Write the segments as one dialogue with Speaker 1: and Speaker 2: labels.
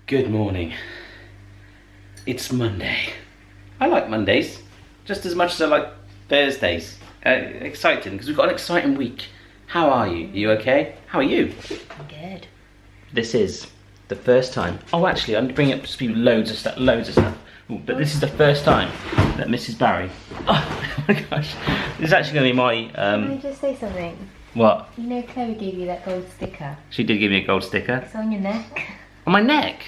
Speaker 1: Good morning. It's Monday. I like Mondays just as much as I like Thursdays. Exciting because we've got an exciting week. How are you? Are you okay? How are you?
Speaker 2: I'm good.
Speaker 1: This is the first time. Oh, actually, I'm bringing up to speed loads of stuff. Ooh, but this is the first time that Mrs. Barry. Oh my gosh, this is actually going to be my.
Speaker 2: Can I just say something?
Speaker 1: What?
Speaker 2: You know, Chloe gave you that gold sticker.
Speaker 1: She did give me a gold sticker.
Speaker 2: It's on your neck.
Speaker 1: On my neck?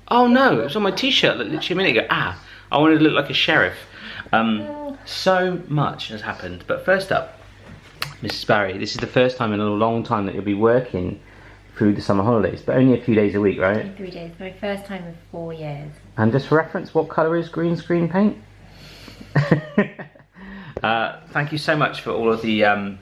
Speaker 1: Oh no, it was on my t-shirt literally a minute ago. I wanted to look like a sheriff. So much has happened. But first up, Mrs. Barry, this is the first time in a long time that you'll be working through the summer holidays, but only a few days a week, right?
Speaker 2: 3 days. My first time in 4 years.
Speaker 1: And just for reference, what colour is green screen paint? Thank you so much for all of the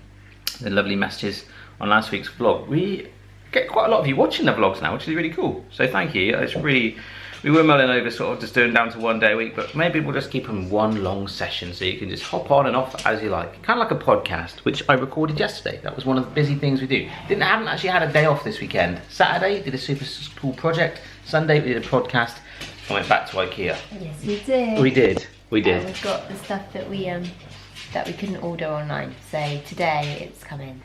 Speaker 1: lovely messages on last week's vlog. We get quite a lot of you watching the vlogs now, which is really cool. So thank you. It's really, we were mulling over sort of just doing down to 1 day a week, but maybe we'll just keep them one long session so you can just hop on and off as you like. Kind of like a podcast, which I recorded yesterday. That was one of the busy things we do. Haven't actually had a day off this weekend. Saturday, did a super cool project. Sunday, we did a podcast. I went back to Ikea.
Speaker 2: Yes, we did.
Speaker 1: We did.
Speaker 2: We've got the stuff that we couldn't order online, so today it's coming.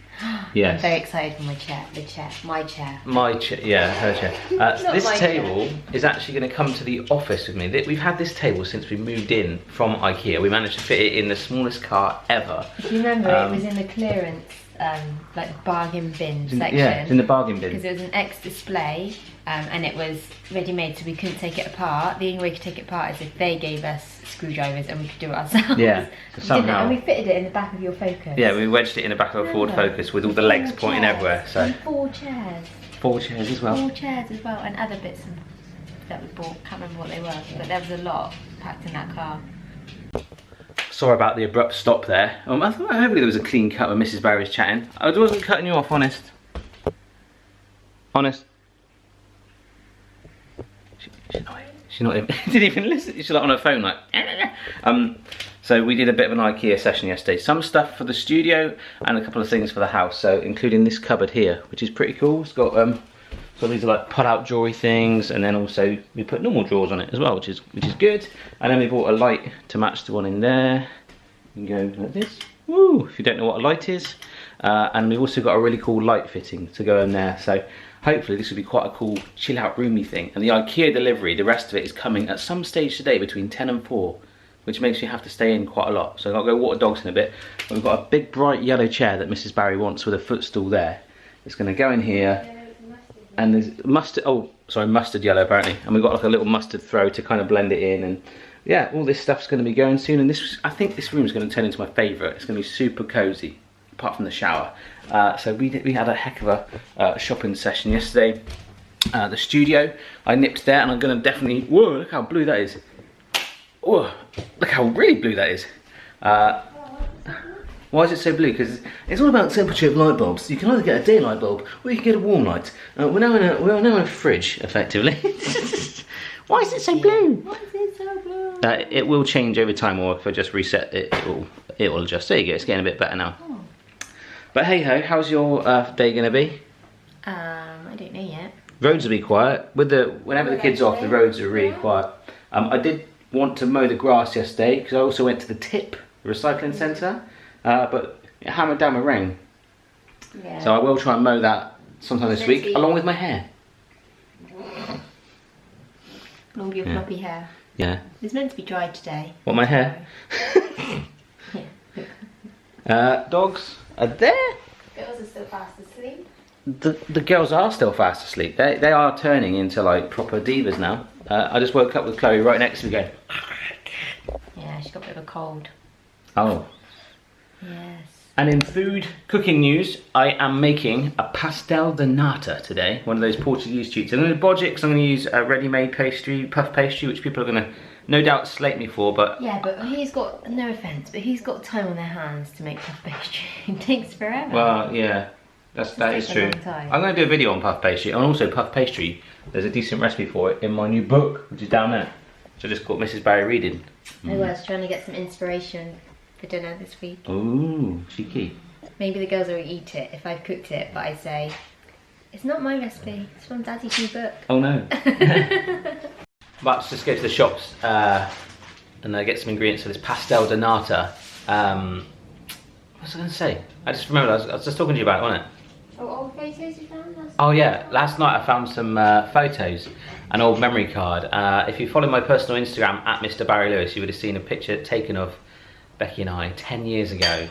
Speaker 1: Yes.
Speaker 2: I'm very excited for my chair.
Speaker 1: Yeah, her chair. This table is actually going to come to the office with me. We've had this table since we moved in from Ikea. We managed to fit it in the smallest car ever.
Speaker 2: If you remember, it was in the clearance, like bargain bin section.
Speaker 1: Yeah, it's in the bargain bin.
Speaker 2: Because it was an X display, and it was ready-made, so we couldn't take it apart. The only way we could take it apart is if they gave us screwdrivers and we could do it ourselves.
Speaker 1: Yeah, somehow.
Speaker 2: And we fitted it in the back of your Focus.
Speaker 1: Yeah, we wedged it in the back of a Ford Focus with all the legs pointing everywhere. So
Speaker 2: and 4 chairs.
Speaker 1: 4 chairs as well.
Speaker 2: 4 chairs as well, and other bits that we bought. Can't remember what they were, but there was a lot packed in that car.
Speaker 1: Sorry about the abrupt stop there. I thought hopefully there was a clean cut when Mrs. Barry was chatting. I wasn't cutting you off, honest. Honest. She's not even, didn't even listen. She's like on her phone like. So we did a bit of an IKEA session yesterday. Some stuff for the studio and a couple of things for the house. So including this cupboard here, which is pretty cool. It's got so these are like pull-out jewelry things, and then also we put normal drawers on it as well, which is good. And then we bought a light to match the one in there. You can go like this. Woo! If you don't know what a light is, and we've also got a really cool light fitting to go in there. So hopefully this will be quite a cool chill out roomy thing. And the IKEA delivery, the rest of it is coming at some stage today between 10 and 4, which makes you have to stay in quite a lot. So I'll go water dogs in a bit. We've got a big bright yellow chair that Mrs. Barry wants with a footstool there. It's going to go in here. And there's mustard yellow apparently. And we've got like a little mustard throw to kind of blend it in. And yeah, all this stuff's going to be going soon. And I think this room is going to turn into my favourite. It's going to be super cosy, apart from the shower. So we had a heck of a shopping session yesterday. The studio, I nipped there, and I'm going to definitely. Whoa! Look how blue that is. Whoa! Look how really blue that is. Why is it so blue? Because it's all about temperature of light bulbs. You can either get a day light bulb or you can get a warm light. We're now in a fridge, effectively. Why is it so blue?
Speaker 2: Why is it so blue?
Speaker 1: It will change over time, or if I just reset it, it will adjust. There you go. It's getting a bit better now.
Speaker 2: Oh.
Speaker 1: But hey ho, how's your day going to be?
Speaker 2: I don't know yet.
Speaker 1: Roads will be quiet. Whenever the kids are off, the roads are really quiet. I did want to mow the grass yesterday because I also went to the TIP, the recycling centre. But it hammered down with rain.
Speaker 2: Yeah.
Speaker 1: So I will try and mow that sometime this week, along with my hair.
Speaker 2: Along with your floppy hair.
Speaker 1: Yeah.
Speaker 2: It's meant to be dried today.
Speaker 1: What, my hair? Dogs are there.
Speaker 2: Girls are still fast asleep.
Speaker 1: The girls are still fast asleep. They are turning into like proper divas now. I just woke up with Chloe right next to me going.
Speaker 2: Yeah, she's got a bit of a cold.
Speaker 1: Oh.
Speaker 2: Yes.
Speaker 1: And in food cooking news, I am making a pastel de nata today, one of those Portuguese treats. I'm going to bodge it because I'm going to use a ready-made pastry, puff pastry, which people are going to no doubt slate me for, but...
Speaker 2: Yeah, but he's got, no offence, but he's got time on their hands to make puff pastry. It takes forever.
Speaker 1: Well, yeah, that is true. I'm going to do a video on puff pastry, and also puff pastry, there's a decent recipe for it in my new book, which is down there. So I just caught Mrs. Barry reading.
Speaker 2: I was trying to get some inspiration for dinner this week.
Speaker 1: Ooh, cheeky.
Speaker 2: Maybe the girls will eat it if I've cooked it, but I say, It's not my recipe. It's from Daddy's new book.
Speaker 1: Oh no. But let's just go to the shops and get some ingredients for this pastel de nata. What was I going to say? I just remembered, I was just talking to you about it, wasn't it?
Speaker 2: Oh, old photos you found?
Speaker 1: Oh yeah, last night I found some photos, an old memory card. If you follow my personal Instagram at Mr. Barry Lewis, you would have seen a picture taken of Becky and I 10 years ago.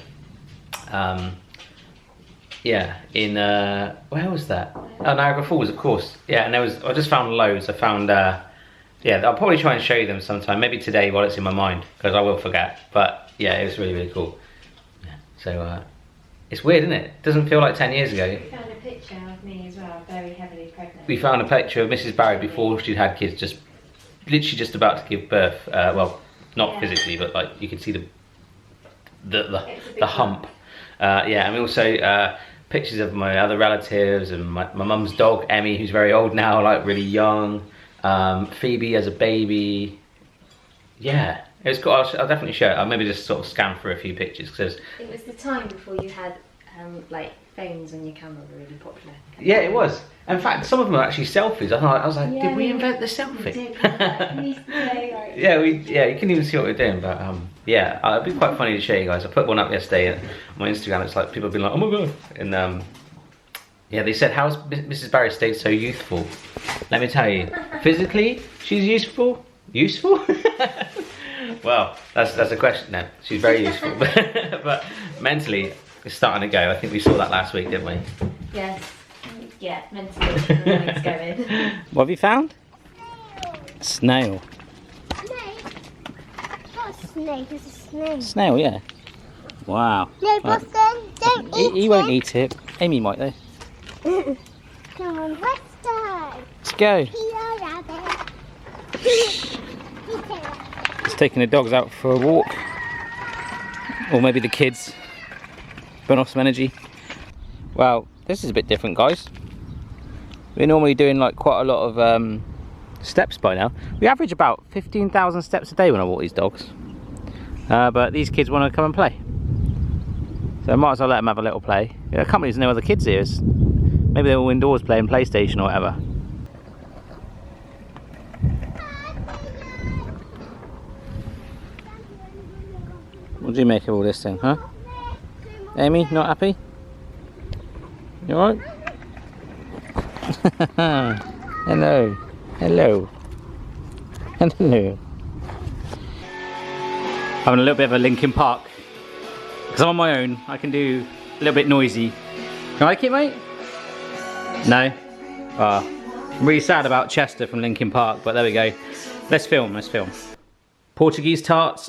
Speaker 1: Yeah, in, where was that? Oh, Niagara Falls, of course. Yeah, and I just found loads. I found, yeah, I'll probably try and show you them sometime, maybe today while it's in my mind, because I will forget. But yeah, it was really, really cool. Yeah. So, it's weird, isn't it? It doesn't feel like 10 years ago.
Speaker 2: We found a picture of me as well, very heavily pregnant.
Speaker 1: We found a picture of Mrs. Barry before she'd had kids, literally just about to give birth. Well, not physically, but like you can see the hump. Yeah, and we also pictures of my other relatives and my mum's dog Emmy, who's very old now, like really young. Phoebe as a baby. Yeah, it was cool. I'll definitely show it. I'll maybe just sort of scan through a few pictures because
Speaker 2: it was the time before you had like phones on your camera were really popular.
Speaker 1: Yeah, it was. In fact, some of them are actually selfies. I was like,
Speaker 2: yeah,
Speaker 1: did we invent the selfie?
Speaker 2: We did. We used to say, like,
Speaker 1: yeah, you couldn't even see what we're doing, but yeah, it'd be quite funny to show you guys. I put one up yesterday on my Instagram. It's like people have been like, oh my god, and yeah, they said, how's Mrs. Barry stayed so youthful? Let me tell you, physically, she's useful. Useful? Well, that's a question now. She's very useful, but mentally, it's starting to go. I think we saw that last week, didn't we?
Speaker 2: Yes. Yeah, mentally, it's going.
Speaker 1: What have you found? Snail.
Speaker 3: Not a snake, it's a snail.
Speaker 1: Snail, yeah. Wow.
Speaker 3: No, Boston, don't eat
Speaker 1: he won't eat it. Amy might though.
Speaker 3: Come on, let's go.
Speaker 1: Let's go.
Speaker 3: Here, rabbit.
Speaker 1: Just taking the dogs out for a walk. Or maybe the kids. Burn off some energy. Wow, this is a bit different, guys. We're normally doing like quite a lot of steps by now. We average about 15,000 steps a day when I walk these dogs. But these kids want to come and play. So I might as well let them have a little play. Yeah, I can't believe there's no other kids here. Maybe they're all indoors playing PlayStation or whatever. What do you make of all this thing, huh? Amy, not happy? You alright? Hello. Hello. And hello. Having a little bit of a Linkin Park. Because I'm on my own, I can do a little bit noisy. You like it, mate? No? I'm really sad about Chester from Linkin Park, but there we go. Let's film, let's film. Portuguese tarts,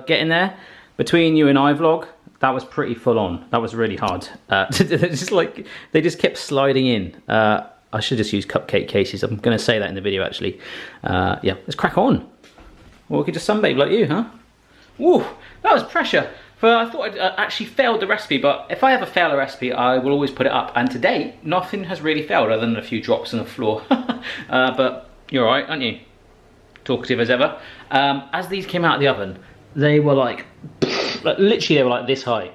Speaker 1: getting there. Between you and I vlog, that was pretty full on. That was really hard. They just kept sliding in. I should just use cupcake cases. I'm going to say that in the video actually. Yeah, let's crack on. Or we could just sunbathe like you, huh? Woo, that was pressure. I thought I'd actually failed the recipe, but if I ever fail a recipe, I will always put it up. And today, nothing has really failed other than a few drops on the floor. But you're all right, aren't you? Talkative as ever. As these came out of the oven, they were like literally they were like this high.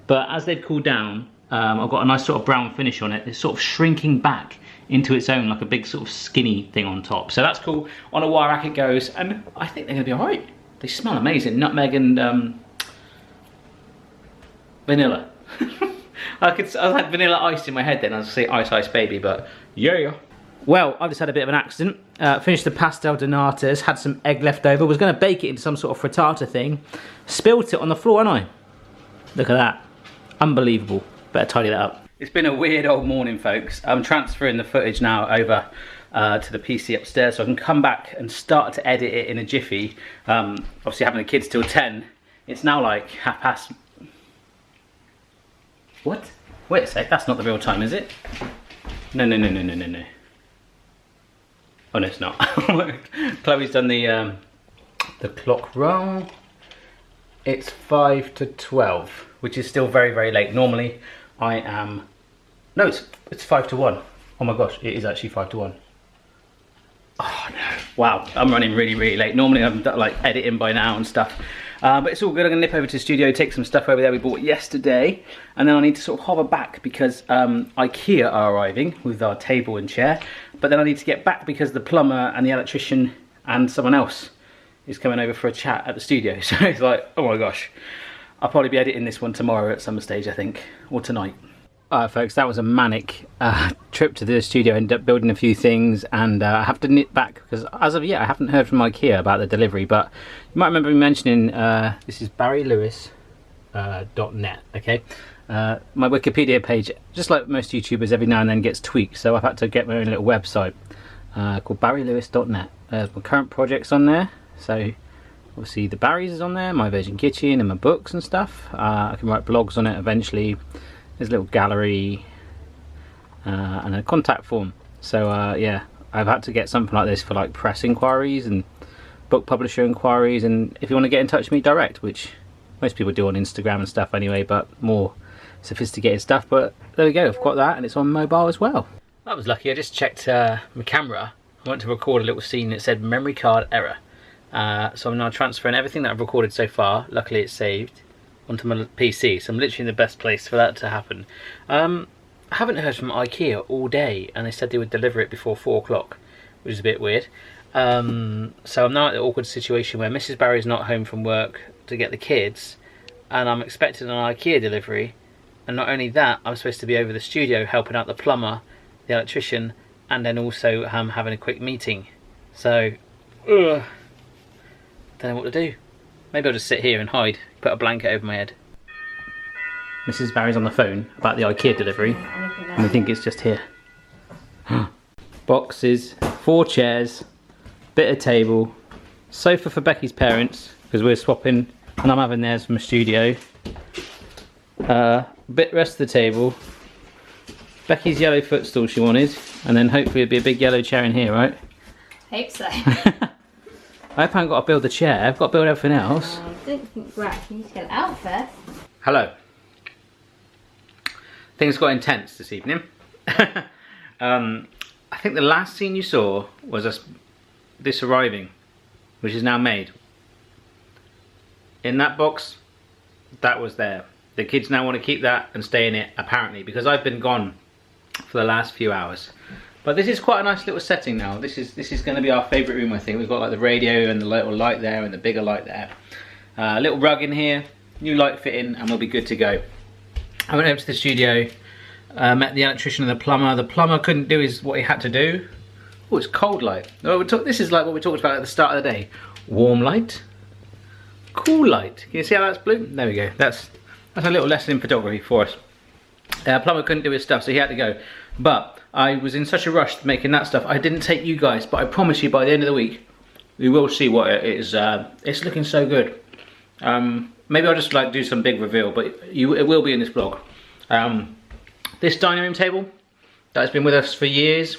Speaker 1: But as they've cooled down, I've got a nice sort of brown finish on it. It's sort of shrinking back into its own, like a big sort of skinny thing on top. So that's cool. On a wire rack it goes, and I think they're gonna be all right. They smell amazing. Nutmeg and vanilla. I had vanilla ice in my head then. I was gonna say ice ice baby, but yeah. Well, I've just had a bit of an accident. Finished the pastel de natas, had some egg left over. Was going to bake it into some sort of frittata thing. Spilt it on the floor, haven't I? Look at that. Unbelievable. Better tidy that up. It's been a weird old morning, folks. I'm transferring the footage now over to the PC upstairs so I can come back and start to edit it in a jiffy. Obviously having the kids till 10. It's now like 1:30. What? Wait a sec, that's not the real time, is it? No. Oh no, it's not. Chloe's done the clock wrong. It's 5 to 12, which is still very, very late. Normally, I am... No, it's 5 to 1. Oh my gosh, it is actually 5 to 1. Oh no. Wow, I'm running really, really late. Normally I'm like editing by now and stuff. But it's all good. I'm going to nip over to the studio, take some stuff over there we bought yesterday, and then I need to sort of hover back because Ikea are arriving with our table and chair. But then I need to get back because the plumber and the electrician and someone else is coming over for a chat at the studio. So it's like, oh my gosh. I'll probably be editing this one tomorrow at some stage, I think, or tonight. Alright folks, that was a manic trip to the studio. Ended up building a few things, and I have to nip back because as of yet I haven't heard from Ikea about the delivery, but you might remember me mentioning this is barrylewis.net, okay? My Wikipedia page, just like most YouTubers, every now and then gets tweaked, so I've had to get my own little website called barrylewis.net. There's my current projects on there, so obviously the Barry's is on there, my Virgin Kitchen and my books and stuff. I can write blogs on it eventually. There's a little gallery and a contact form. So yeah, I've had to get something like this for like press inquiries and book publisher inquiries, and if you want to get in touch with me direct, which most people do on Instagram and stuff anyway, but more sophisticated stuff. But there we go, I've got that, and it's on mobile as well. That was lucky. I just checked my camera. I went to record a little scene that said memory card error. So I'm now transferring everything that I've recorded so far. Luckily it's saved onto my PC, so I'm literally in the best place for that to happen. I haven't heard from Ikea all day, and they said they would deliver it before 4 o'clock, which is a bit weird. So I'm now at the awkward situation where Mrs. Barry's not home from work to get the kids, and I'm expecting an Ikea delivery, and not only that, I'm supposed to be over the studio helping out the plumber, the electrician, and then also having a quick meeting. So, don't know what to do. Maybe I'll just sit here and hide, put a blanket over my head. Mrs. Barry's on the phone about the Ikea delivery, and I think it's just here. Boxes, 4 chairs, bit of table, sofa for Becky's parents, because we're swapping, and I'm having theirs from a studio. Bit rest of the table, Becky's yellow footstool she wanted, and then hopefully it'll be a big yellow chair in here, right?
Speaker 2: Hope so.
Speaker 1: I hope I haven't got to build the chair, I've got to build everything else.
Speaker 2: I don't think, right, you need to get it out first.
Speaker 1: Hello. Things got intense this evening. I think the last scene you saw was this arriving, which is now made. In that box, that was there. The kids now want to keep that and stay in it, apparently, because I've been gone for the last few hours. But this is quite a nice little setting now. This is going to be our favourite room, I think. We've got like the radio and the little light there and the bigger light there. A little rug in here, new light fitting, and we'll be good to go. I went over to the studio, met the electrician and the plumber. The plumber couldn't do what he had to do. Oh, it's cold light. This is like what we talked about at the start of the day. Warm light, cool light. Can you see how that's blue? There we go. That's a little lesson in photography for us. Plumber couldn't do his stuff, so he had to go. But I was in such a rush making that stuff, I didn't take you guys, but I promise you by the end of the week, we will see what it is. It's looking so good. Maybe I'll just like do some big reveal, but it will be in this vlog. This dining room table, that's been with us for years,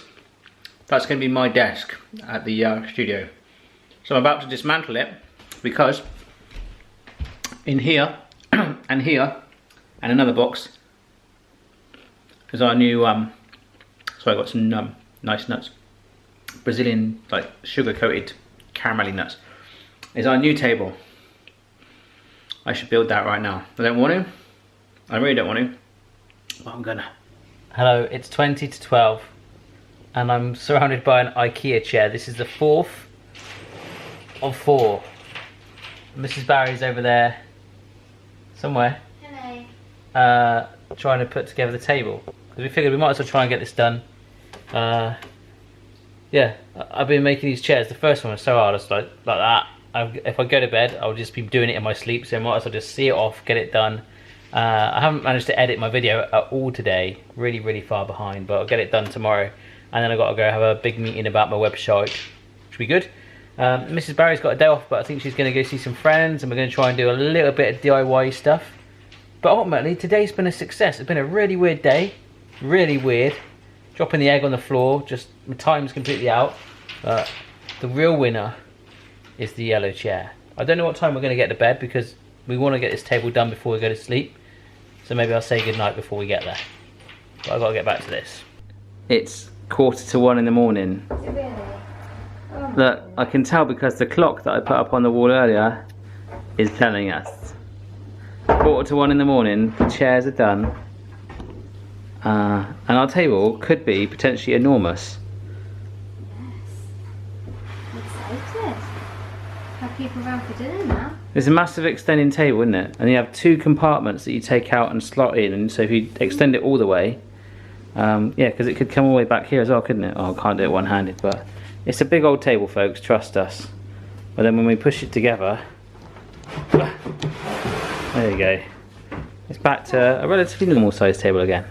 Speaker 1: that's going to be my desk at the studio. So I'm about to dismantle it, because in here, and here, and another box, is our new, so I got some nice nuts, Brazilian, like sugar coated caramelly nuts, is our new table. I should build that right now. I don't want to, I really don't want to, but I'm gonna. Hello, it's 20 to 12, and I'm surrounded by an Ikea chair. This is the 4th of 4. Mrs. Barry's over there, somewhere.
Speaker 2: Hello.
Speaker 1: Trying to put together the table. Because we figured we might as well try and get this done. Yeah, I've been making these chairs. The first one was so hard, it's like that. If I go to bed, I'll just be doing it in my sleep, so I might as well just see it off, get it done. I haven't managed to edit my video at all today, really far behind, but I'll get it done tomorrow. And then I've got to go have a big meeting about my website, which will be good. Mrs. Barry's got a day off, but I think she's going to go see some friends, and we're going to try and do a little bit of DIY stuff. But ultimately, today's been a success. It's been a really weird day, really weird. Dropping the egg on the floor, just my time's completely out. But the real winner is the yellow chair. I don't know what time we're going to get to bed, because we want to get this table done before we go to sleep. So maybe I'll say goodnight before we get there. But I've got to get back to this. It's 1:45 in the morning.
Speaker 2: Is it really? Oh.
Speaker 1: Look, I can tell because the clock that I put up on the wall earlier is telling us. 1:45 in the morning, the chairs are done. And our table could be potentially enormous.
Speaker 2: Excited. Have people around for dinner now.
Speaker 1: It's a massive extending table, isn't it? And you have 2 compartments that you take out and slot in, and so if you extend it all the way, yeah, because it could come all the way back here as well, couldn't it? Oh, I can't do it one-handed, but it's a big old table, folks, trust us. But then when we push it together, there you go. It's back to a relatively normal sized table again.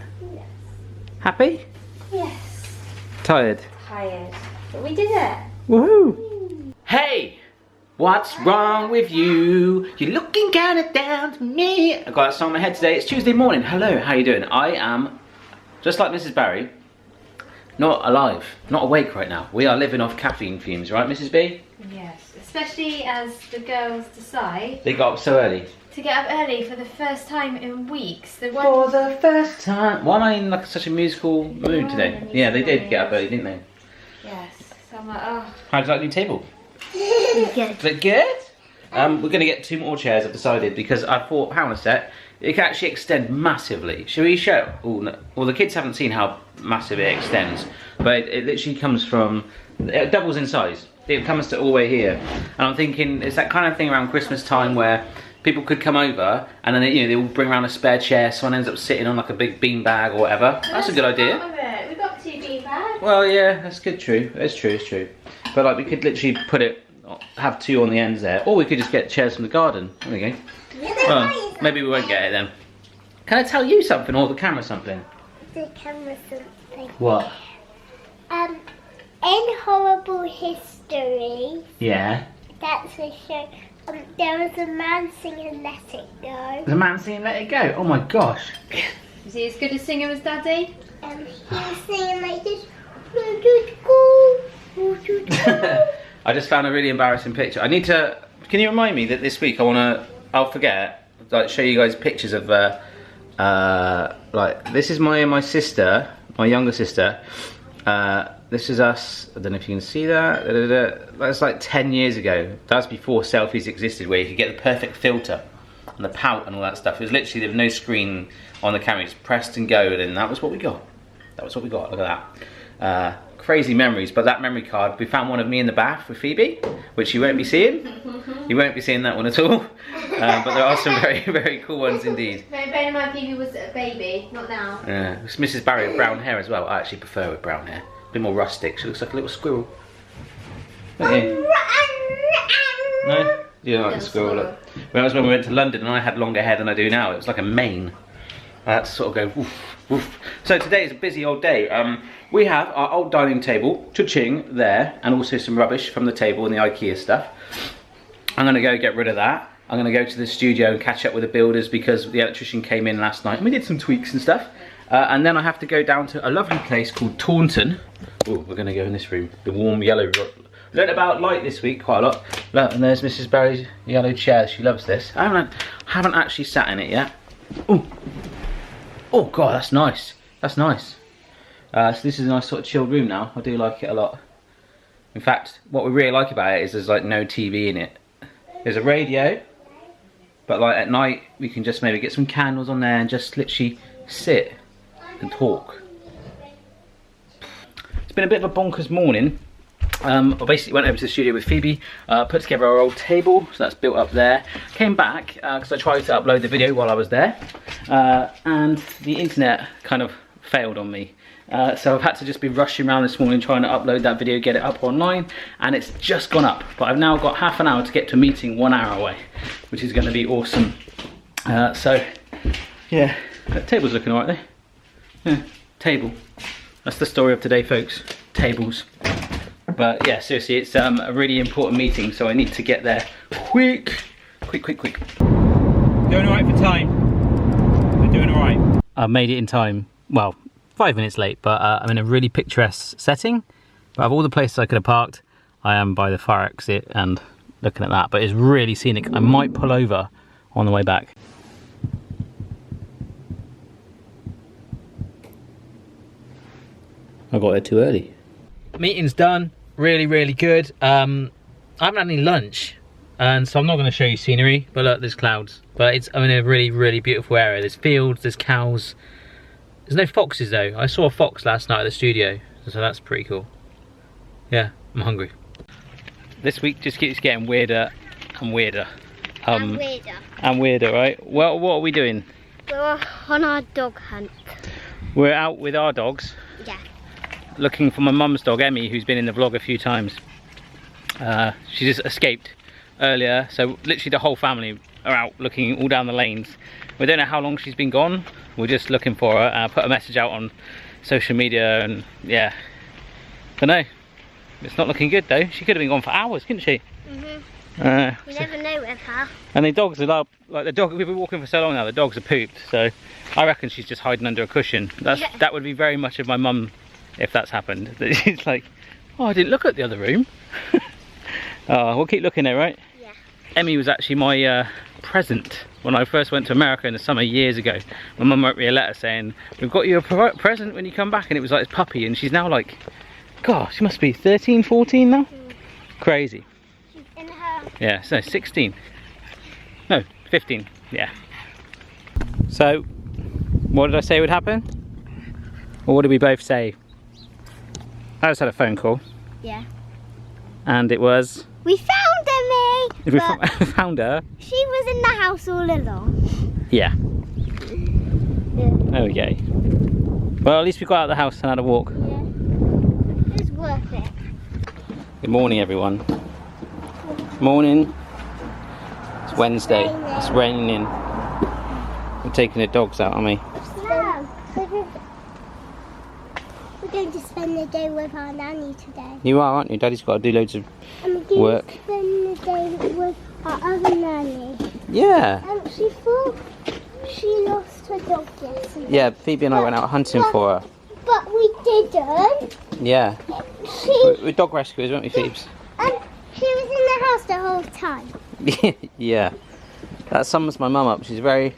Speaker 1: Happy?
Speaker 2: Yes.
Speaker 1: Tired?
Speaker 2: Tired. But we did it.
Speaker 1: Woohoo! Hey! What's wrong with you? You're looking kinda down to me. I got that song in my head today. It's Tuesday morning. Hello, how you doing? I am, just like Mrs. Barry, not alive, not awake right now. We are living off caffeine fumes, right, Mrs. B?
Speaker 2: Yes. Especially as the girls decide
Speaker 1: They got up so early.
Speaker 2: to get up early for the first time in weeks. The one
Speaker 1: For the first time. Why am I in like such a musical mood today? Yeah, they did get up early, didn't they?
Speaker 2: Yes. So I'm like, oh.
Speaker 1: How do you like the new table?
Speaker 3: Good.
Speaker 1: Is it good? We're going to get 2 more chairs, I've decided, because I thought, hang on a sec, it can actually extend massively. Shall we show? Oh, no. Well, the kids haven't seen how massive it extends, but it literally comes from, it doubles in size. It comes to all the way here. And I'm thinking, it's that kind of thing around Christmas time where people could come over and then they will bring around a spare chair, someone ends up sitting on like a big bean bag or whatever. That's a good idea.
Speaker 2: We got 2 bean bags.
Speaker 1: Well, yeah, that's good, true. It's true, it's true. But like we could literally put it, have 2 on the ends there, or we could just get chairs from the garden. There we go. Well, maybe we won't get it then. Can I tell you something or the camera something?
Speaker 3: The camera something.
Speaker 1: What?
Speaker 3: In Horrible History,
Speaker 1: Yeah.
Speaker 3: that's a show. There was a man singing "Let It Go."
Speaker 1: There's a man singing "Let It Go." Oh my gosh.
Speaker 2: Is he as good a singer as Daddy?
Speaker 3: He was singing like this. "Let it go, let it go."
Speaker 1: I just found a really embarrassing picture. I need to. Can you remind me that this week I'll forget. Like show you guys pictures of like this is my sister, my younger sister. This is us. I don't know if you can see that. That's like 10 years ago. That's before selfies existed, where you could get the perfect filter and the pout and all that stuff. It was literally, there was no screen on the camera. You just pressed and go, and that was what we got. That was what we got. Look at that. Crazy memories. But that memory card, we found one of me in the bath with Phoebe, which you won't be seeing. You won't be seeing that one at all. But there are some very, very cool ones indeed.
Speaker 2: Bear in mind, Phoebe was a baby, not now.
Speaker 1: Yeah, it's Mrs. Barry with brown hair as well. I actually prefer with brown hair. A bit more rustic. She looks like a little squirrel. Don't you? No? You don't like the squirrel look. When we went to London and I had longer hair than I do now, it was like a mane. I had to sort of go woof, woof. So today is a busy old day. We have our old dining table, cha-ching, there, and also some rubbish from the table and the Ikea stuff. I'm going to go get rid of that. I'm going to go to the studio and catch up with the builders because the electrician came in last night and we did some tweaks and stuff. And then I have to go down to a lovely place called Taunton. Oh, we're going to go in this room, the warm yellow room. Learned about light this week quite a lot. Look, and there's Mrs. Barry's yellow chair. She loves this. I haven't actually sat in it yet. Oh, oh God, that's nice. That's nice. So this is a nice sort of chilled room now. I do like it a lot. In fact, what we really like about it is there's like no TV in it. There's a radio, but like at night we can just maybe get some candles on there and just literally sit and talk. It's been a bit of a bonkers morning. I basically went over to the studio with Phoebe, put together our old table, so that's built up there. Came back, because I tried to upload the video while I was there, and the internet kind of failed on me. So I've had to just be rushing around this morning trying to upload that video, get it up online, and it's just gone up. But I've now got half an hour to get to a meeting 1 hour away, which is going to be awesome. So, yeah, that table's looking alright there. Yeah, table. That's the story of today, folks. Tables. But yeah, seriously, it's a really important meeting, so I need to get there quick. Quick. Going alright for time. We're doing alright. I made it in time. Well, 5 minutes late, but I'm in a really picturesque setting. But of all the places I could have parked, I am by the fire exit and looking at that. But it's really scenic. I might pull over on the way back. I got there too early. Meeting's done. Really good. I haven't had any lunch. and so I'm not going to show you scenery, but look, there's clouds. But it's in a really, really beautiful area. There's fields, there's cows. There's no foxes though. I saw a fox last night at the studio, so that's pretty cool. Yeah, I'm hungry. This week just keeps getting weirder and weirder.
Speaker 3: And weirder.
Speaker 1: And weirder, right? Well, what are we doing?
Speaker 3: We're on our dog hunt.
Speaker 1: We're out with our dogs.
Speaker 3: Yeah.
Speaker 1: Looking for my mum's dog, Emmy, who's been in the vlog a few times. She just escaped earlier, so literally the whole family are out looking all down the lanes. We don't know how long she's been gone. We're just looking for her. I put a message out on social media, and yeah, don't know. It's not looking good though. She could have been gone for hours, couldn't she?
Speaker 3: Mhm. You never know with her.
Speaker 1: And the dogs are like the dog. We've been walking for so long now. The dogs are pooped, so I reckon she's just hiding under a cushion. That would be very much of my mum if that's happened. That she's like, oh, I didn't look at the other room. Oh, we'll keep looking there, right?
Speaker 3: Yeah.
Speaker 1: Emmy was actually my present when I first went to America in the summer years ago. My mum wrote me a letter saying, we've got you a present when you come back, and it was like this puppy, and she's now like, gosh, she must be 13, 14 now? Crazy.
Speaker 3: She's in her.
Speaker 1: Yeah, so 16. No, 15, yeah. So, what did I say would happen? Or what did we both say? I just had a phone call.
Speaker 3: Yeah.
Speaker 1: And it was...
Speaker 3: We found Emmy!
Speaker 1: We found her.
Speaker 3: She was in the house all along.
Speaker 1: Yeah. There we go. Well, at least we got out of the house and had a walk.
Speaker 3: Yeah. It was worth it.
Speaker 1: Good morning, everyone. Morning. It's Wednesday. It's raining. We're taking the dogs out, aren't we?
Speaker 3: No. We're going to spend the day with our nanny today.
Speaker 1: You are, aren't you? Daddy's got to do loads of work.
Speaker 3: And we're going to spend the day with our other nanny.
Speaker 1: Yeah.
Speaker 3: And she thought she lost her dog yesterday.
Speaker 1: Yeah, Phoebe and I went out hunting for her.
Speaker 3: But we didn't.
Speaker 1: Yeah. We're dog rescuers, weren't we, Phoebes?
Speaker 3: And she was in the house the whole time.
Speaker 1: Yeah. That sums my mum up. She's very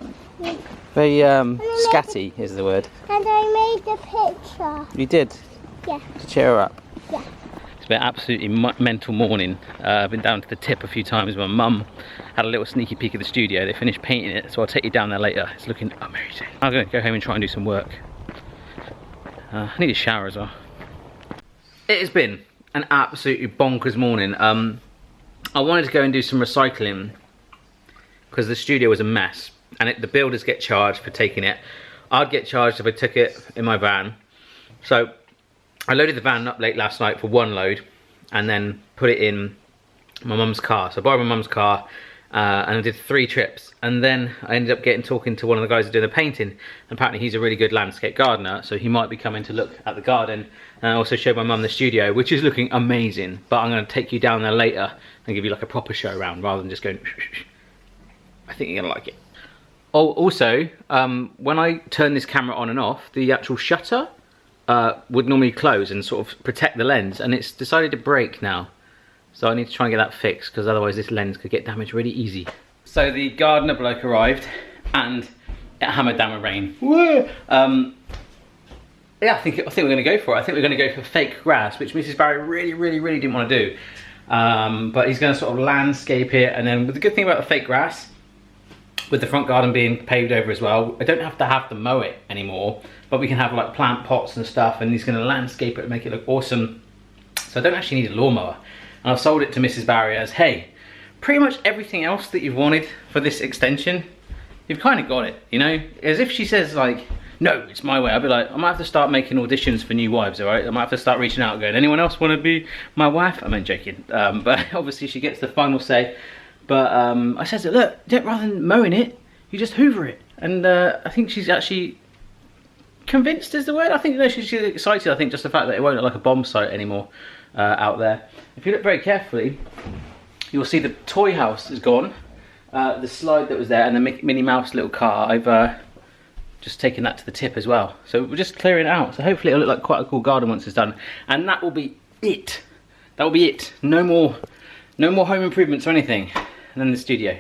Speaker 1: scatty is the word.
Speaker 3: And I made a picture.
Speaker 1: You did?
Speaker 3: Yeah.
Speaker 1: To cheer her up?
Speaker 3: Yeah.
Speaker 1: It's been an absolutely mental morning. I've been down to the tip a few times. My mum had a little sneaky peek at the studio. They finished painting it, so I'll take you down there later. It's looking amazing. I'm going to go home and try and do some work. I need a shower as well. It has been an absolutely bonkers morning. I wanted to go and do some recycling because the studio was a mess, and the builders get charged for taking it. I'd get charged if I took it in my van. So I loaded the van up late last night for one load and then put it in my mum's car. So I borrowed my mum's car and I did 3 trips, and then I ended up talking to one of the guys who's doing the painting, and apparently he's a really good landscape gardener, so he might be coming to look at the garden. And I also showed my mum the studio, which is looking amazing, but I'm going to take you down there later and give you like a proper show around rather than just going. I think you're going to like it. Oh, also, when I turn this camera on and off, the actual shutter would normally close and sort of protect the lens, and it's decided to break now. So I need to try and get that fixed, because otherwise this lens could get damaged really easy. So the gardener bloke arrived and it hammered down with rain. Woo! Yeah, I think we're going to go for it. I think we're going to go for fake grass, which Mrs. Barry really didn't want to do. But he's going to sort of landscape it, and then the good thing about the fake grass, with the front garden being paved over as well, I don't have to mow it anymore, but we can have like plant pots and stuff, and he's going to landscape it and make it look awesome. So I don't actually need a lawnmower. And I've sold it to Mrs. Barry as, hey, pretty much everything else that you've wanted for this extension, you've kind of got it, you know? As if she says like, no, it's my way, I'll be like, I might have to start making auditions for new wives, all right? I might have to start reaching out and going, anyone else want to be my wife? I mean, joking. But obviously she gets the final say. But I said, look, rather than mowing it, you just hoover it. And I think she's actually convinced is the word. I think she's excited. I think just the fact that it won't look like a bomb site anymore out there. If you look very carefully, you'll see the toy house is gone. The slide that was there and the Minnie Mouse little car, I've just taken that to the tip as well. So we're just clearing it out. So hopefully it'll look like quite a cool garden once it's done. And that will be it. That will be it. No more home improvements or anything. And then the studio.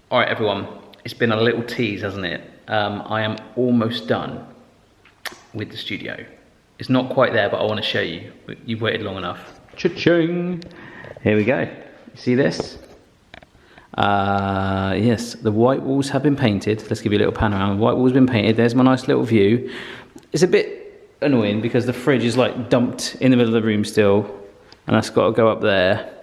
Speaker 1: All right, everyone. It's been a little tease, hasn't it? I am almost done with the studio. It's not quite there, but I want to show you. You've waited long enough. Cha-ching! Here we go. You see this? Yes, the white walls have been painted. Let's give you a little pan around. The white wall's been painted. There's my nice little view. It's a bit annoying because the fridge is like dumped in the middle of the room still, and that's got to go up there.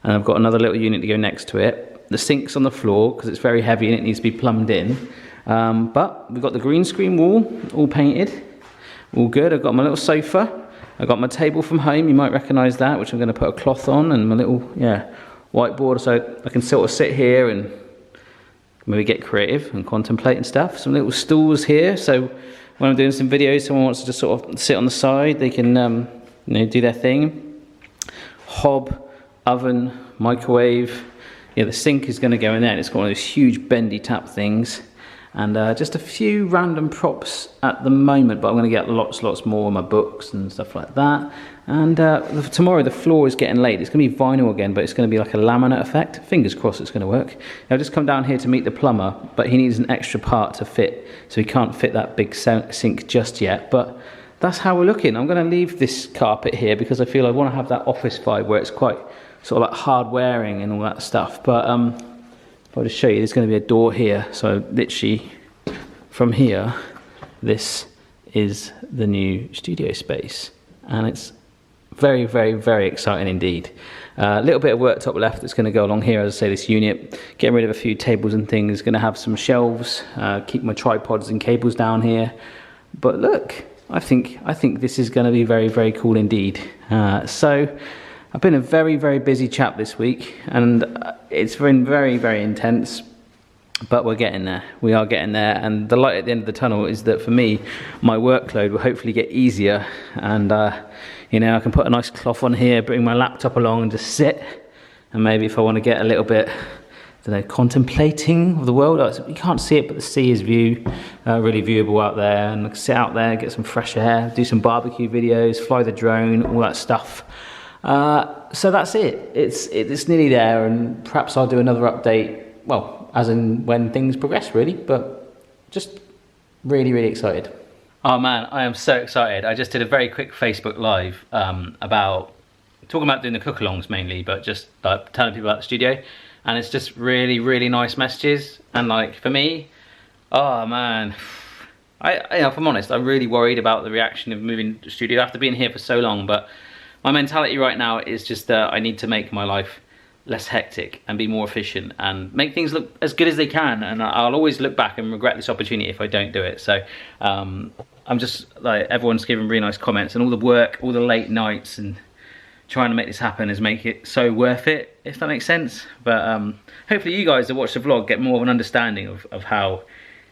Speaker 1: And I've got another little unit to go next to it. The sink's on the floor because it's very heavy and it needs to be plumbed in. But we've got the green screen wall all painted, all good. I've got my little sofa. I've got my table from home. You might recognise that, which I'm going to put a cloth on, and my little whiteboard, so I can sort of sit here and maybe get creative and contemplate and stuff. Some little stools here, so when I'm doing some videos, someone wants to just sort of sit on the side, they can you know, do their thing. Hob, oven, microwave. Yeah, the sink is going to go in there, and it's got one of those huge bendy tap things. And just a few random props at the moment, but I'm going to get lots more of my books and stuff like that. And tomorrow the floor is getting laid. It's going to be vinyl again, but it's going to be like a laminate effect. Fingers crossed it's going to work. I've just come down here to meet the plumber, but he needs an extra part to fit, so he can't fit that big sink just yet. But that's how we're looking. I'm going to leave this carpet here because I feel I want to have that office vibe where it's quite sort of like hard wearing and all that stuff. But if I just show you, there's going to be a door here. So literally from here, this is the new studio space, and it's very, very, very exciting indeed. A little bit of worktop left that's going to go along here, as I say, this unit. Getting rid of a few tables and things. Going to have some shelves. Keep my tripods and cables down here. But look, I think this is going to be very, very cool indeed. So I've been a very, very busy chap this week, and it's been very, very intense, but we're getting there. We are getting there, and the light at the end of the tunnel is that for me, my workload will hopefully get easier, and you know, I can put a nice cloth on here, bring my laptop along and just sit, and maybe if I want to get a little bit, I don't know, contemplating of the world. You can't see it, but the sea is really viewable out there, and I can sit out there, get some fresh air, do some barbecue videos, fly the drone, all that stuff. So that's it. It's nearly there, and perhaps I'll do another update, well, as in when things progress really, but just really, really excited. Oh man, I am so excited. I just did a very quick Facebook Live talking about doing the cook-alongs mainly, but just like telling people about the studio, and it's just really, really nice messages. And like for me, oh man, if I'm honest, I'm really worried about the reaction of moving to the studio after being here for so long, but my mentality right now is just that I need to make my life less hectic and be more efficient and make things look as good as they can, and I'll always look back and regret this opportunity if I don't do it. So I'm just like, everyone's giving really nice comments, and all the work, all the late nights and trying to make this happen is make it so worth it, if that makes sense. But hopefully you guys that watch the vlog get more of an understanding of how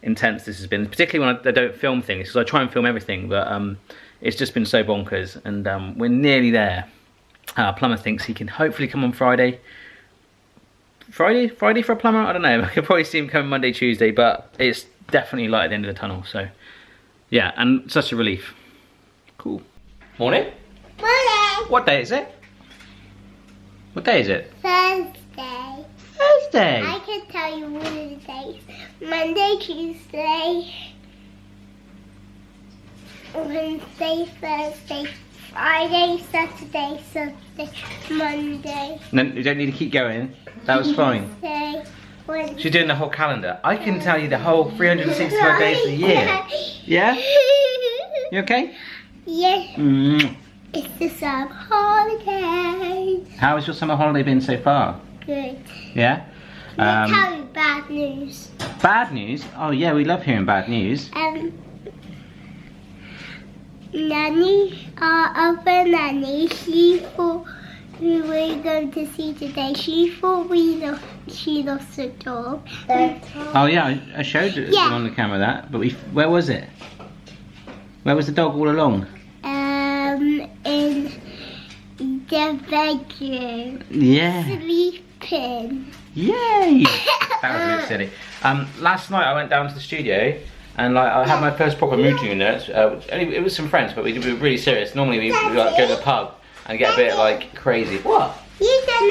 Speaker 1: intense this has been, particularly when I don't film things, because I try and film everything, but it's just been so bonkers, and we're nearly there. Plumber thinks he can hopefully come on Friday. Friday for a plumber? I don't know. I could probably see him come Monday, Tuesday, but it's definitely light at the end of the tunnel. So yeah, and such a relief. Cool. Morning.
Speaker 3: Morning.
Speaker 1: What day is it? What day is it?
Speaker 3: Thursday.
Speaker 1: Thursday.
Speaker 3: I can tell you what the days. Monday, Tuesday, Wednesday, Thursday, Friday, Saturday, Sunday, Monday.
Speaker 1: No, you don't need to keep going. That was fine.
Speaker 3: Tuesday, Wednesday.
Speaker 1: She's doing the whole calendar. I can tell you the whole 365 days of the year. Yeah? You okay?
Speaker 3: Yes.
Speaker 1: Mm.
Speaker 3: It's the summer holiday.
Speaker 1: How has your summer holiday been so far?
Speaker 3: Good.
Speaker 1: Yeah?
Speaker 3: I'll tell you bad news.
Speaker 1: Bad news? Oh yeah, we love hearing bad news.
Speaker 3: Nanny, our other nanny, she thought we were going to see today. She thought she lost a dog.
Speaker 1: Oh yeah, I showed you on the camera that, but where was it? Where was the dog all along?
Speaker 3: In the bedroom.
Speaker 1: Yeah.
Speaker 3: Sleeping.
Speaker 1: Yay! That was really silly. Last night I went down to the studio, and like I had my first proper mood unit. It was some friends, but we were really serious. Normally we like go to the pub and get a bit like crazy. What?
Speaker 3: You done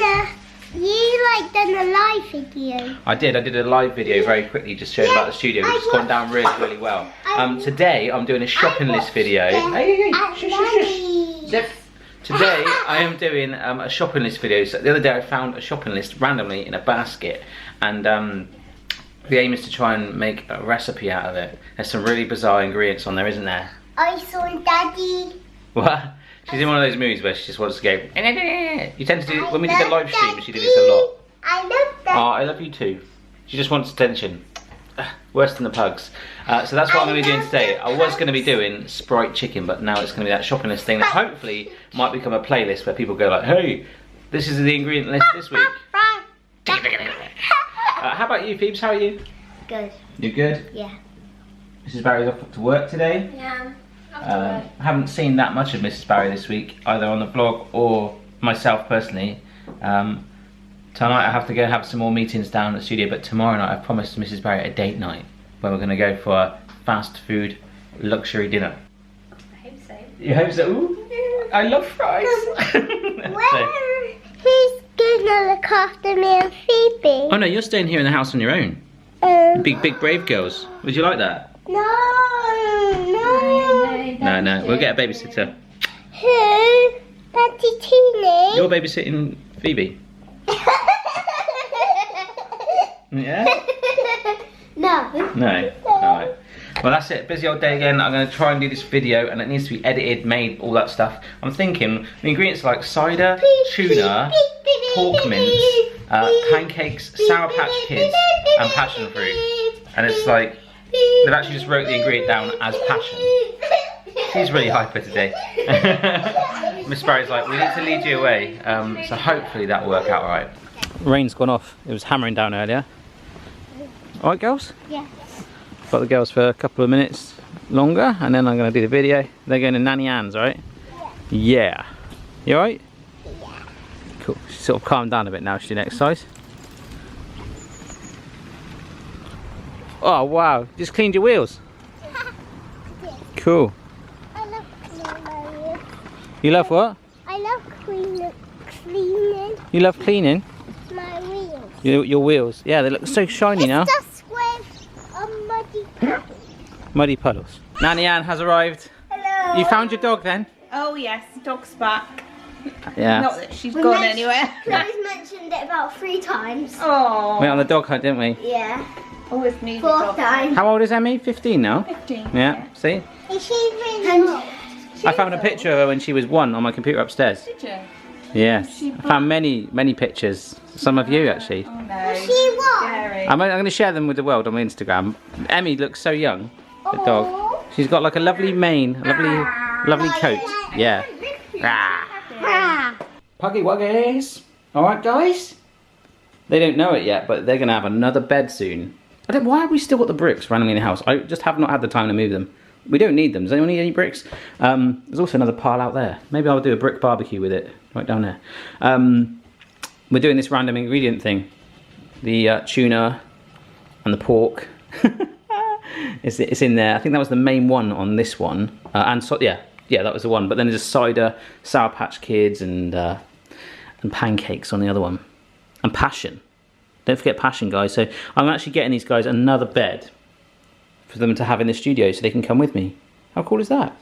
Speaker 3: a live video.
Speaker 1: I did a live video very quickly, just showing about the studio, which has gone down really, really well. Today I'm doing a shopping list video. Hey, shush. Today I am doing a shopping list video. So the other day I found a shopping list randomly in a basket, and the aim is to try and make a recipe out of it. There's some really bizarre ingredients on there, isn't there?
Speaker 3: I saw Daddy.
Speaker 1: What? She's in one of those moods where she just wants to go. You tend to do, when we did the live stream, she did this a lot.
Speaker 3: I love Daddy.
Speaker 1: Oh, I love you too. She just wants attention. Worse than the pugs. So that's what I'm going to be doing today. I was going to be doing Sprite chicken, but now it's going to be that shopping list thing that hopefully might become a playlist where people go like, hey, this is the ingredient list this week. How about you, Phoebes? How are you?
Speaker 3: Good.
Speaker 1: You're good?
Speaker 3: Yeah.
Speaker 1: Mrs. Barry's off to work today.
Speaker 3: Yeah.
Speaker 1: I haven't seen that much of Mrs. Barry this week, either on the vlog or myself personally. Tonight I have to go have some more meetings down at the studio, but tomorrow night I've promised Mrs. Barry a date night where we're going to go for a fast food luxury dinner.
Speaker 2: I hope so.
Speaker 1: You hope so? Ooh, I love fries.
Speaker 3: Who's gonna look after me and Phoebe?
Speaker 1: Oh no, you're staying here in the house on your own. Big brave girls. Would you like that?
Speaker 3: No.
Speaker 1: No, we'll get a babysitter.
Speaker 3: Who? Daddy Teeny?
Speaker 1: You're babysitting Phoebe. Yeah?
Speaker 3: No.
Speaker 1: No. Alright. Well, that's it. Busy old day again. I'm going to try and do this video, and it needs to be edited, made, all that stuff. I'm thinking the ingredients are like cider, tuna, pork mince, pancakes, Sour Patch Kids, and passion fruit. And it's like they've actually just wrote the ingredient down as passion. She's really hyper today. Miss Barry's like, we need to lead you away. So hopefully that'll work out alright. Rain's gone off. It was hammering down earlier. Alright, girls?
Speaker 3: Yes.
Speaker 1: Got the girls for a couple of minutes longer, and then I'm going to do the video. They're going to Nanny Ann's, right? Yeah. You alright?
Speaker 3: Yeah.
Speaker 1: Cool. She's sort of calmed down a bit now. She's doing exercise. Oh wow! Just cleaned your wheels. Cool.
Speaker 3: I love cleaning my wheels.
Speaker 1: You love what?
Speaker 3: I love cleaning
Speaker 1: You love cleaning
Speaker 3: my wheels.
Speaker 1: your wheels. Yeah, they look so shiny now.
Speaker 3: It's just with a muddy puddle.
Speaker 1: Muddy puddles. Nanny Ann has arrived.
Speaker 3: Hello.
Speaker 1: You found your dog then?
Speaker 4: Oh yes, dog's back.
Speaker 1: Yeah.
Speaker 4: Not that she's gone anywhere.
Speaker 3: Chloe's mentioned it about 3 times.
Speaker 4: Oh.
Speaker 1: Went on the dog hunt, didn't we?
Speaker 3: Yeah.
Speaker 4: Always need a
Speaker 3: 4th
Speaker 4: dog.
Speaker 3: time.
Speaker 1: How old is Emmy? 15 now?
Speaker 4: 15.
Speaker 1: Yeah, see?
Speaker 3: Is she really old?
Speaker 1: I found a picture of her when she was 1 on my computer upstairs.
Speaker 4: Did you?
Speaker 1: Yeah. I found many pictures. Some of you actually.
Speaker 4: Oh no.
Speaker 3: She what?
Speaker 4: Scary.
Speaker 1: I'm going to share them with the world on my Instagram. Emmy looks so young, the dog.
Speaker 3: Aw.
Speaker 1: She's got like a lovely mane, a lovely coat. Yeah.
Speaker 3: Ah.
Speaker 1: Puggy Wuggies. Alright guys? They don't know it yet, but they're going to have another bed soon. Why have we still got the bricks randomly in the house? I just have not had the time to move them. We don't need them. Does anyone need any bricks? There's also another pile out there. Maybe I'll do a brick barbecue with it. Right down there. We're doing this random ingredient thing. The tuna and the pork. it's in there. I think that was the main one on this one. Yeah, that was the one. But then there's cider, Sour Patch Kids, and pancakes on the other one. And passion. Don't forget passion, guys. So I'm actually getting these guys another bed for them to have in the studio so they can come with me. How cool is that?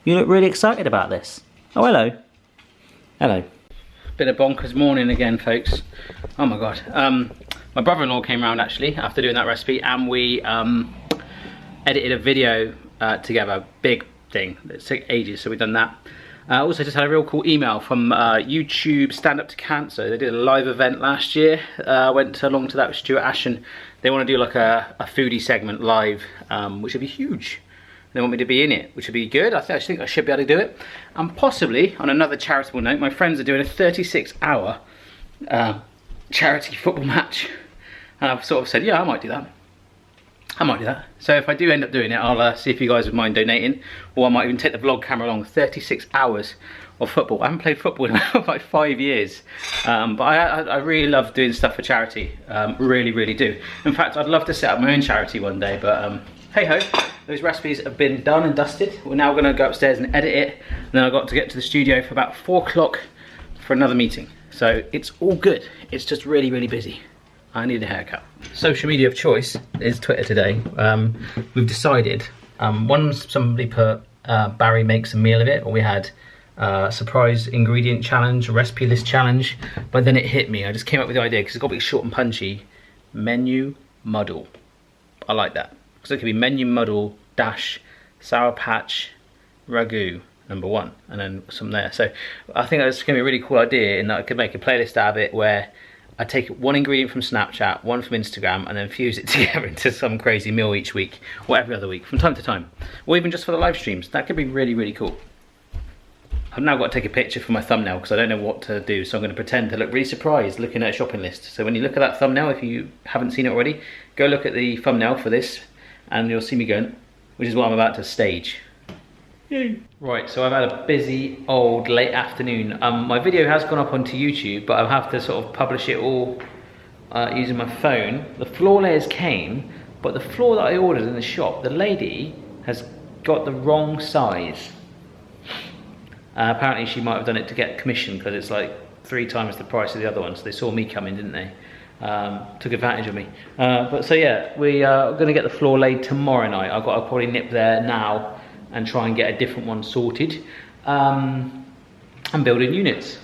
Speaker 1: You look really excited about this. Oh, hello. Hello. Bit of bonkers morning again, folks. Oh my god. My brother-in-law came round actually after doing that recipe, and we edited a video together. Big thing. It took ages, so we've done that. Also just had a real cool email from YouTube Stand Up to Cancer. They did a live event last year. Went along to that with Stuart Ashen. They want to do like a foodie segment live, which would be huge. They want me to be in it, which would be good. I think I should be able to do it. And possibly, on another charitable note, my friends are doing a 36-hour charity football match. And I've sort of said, yeah, I might do that. I might do that. So if I do end up doing it, I'll see if you guys would mind donating. Or I might even take the vlog camera along. 36 hours of football. I haven't played football in about like 5 years. But I really love doing stuff for charity. Really, really do. In fact, I'd love to set up my own charity one day. But hey ho, those recipes have been done and dusted. We're now going to go upstairs and edit it. And then I've got to get to the studio for about 4 o'clock for another meeting. So it's all good. It's just really, really busy. I need a haircut. Social media of choice is Twitter today. We've decided, somebody put Barry makes a meal of it, or we had surprise ingredient challenge, recipe list challenge, but then it hit me. I just came up with the idea because it's got to be short and punchy. Menu muddle. I like that. So it could be menu muddle dash sour patch ragu #1, and then some there. So I think that's going to be a really cool idea, in that I could make a playlist out of it where I take one ingredient from Snapchat, one from Instagram, and then fuse it together into some crazy meal each week, or every other week, from time to time, or even just for the live streams. That could be really, really cool. I've now got to take a picture for my thumbnail because I don't know what to do, so I'm going to pretend to look really surprised looking at a shopping list. So when you look at that thumbnail, if you haven't seen it already, go look at the thumbnail for this, and you'll see me going, which is what I'm about to stage. Yay. Right, so I've had a busy old late afternoon. My video has gone up onto YouTube, but I'll have to sort of publish it all using my phone. The floor layers came, but the floor that I ordered in the shop, the lady has got the wrong size. Apparently she might have done it to get commission, because it's like 3 times the price of the other one, so they saw me coming, didn't they? Took advantage of me. But so yeah, we are going to get the floor laid tomorrow night. I've got to probably nip there now and try and get a different one sorted. And building units.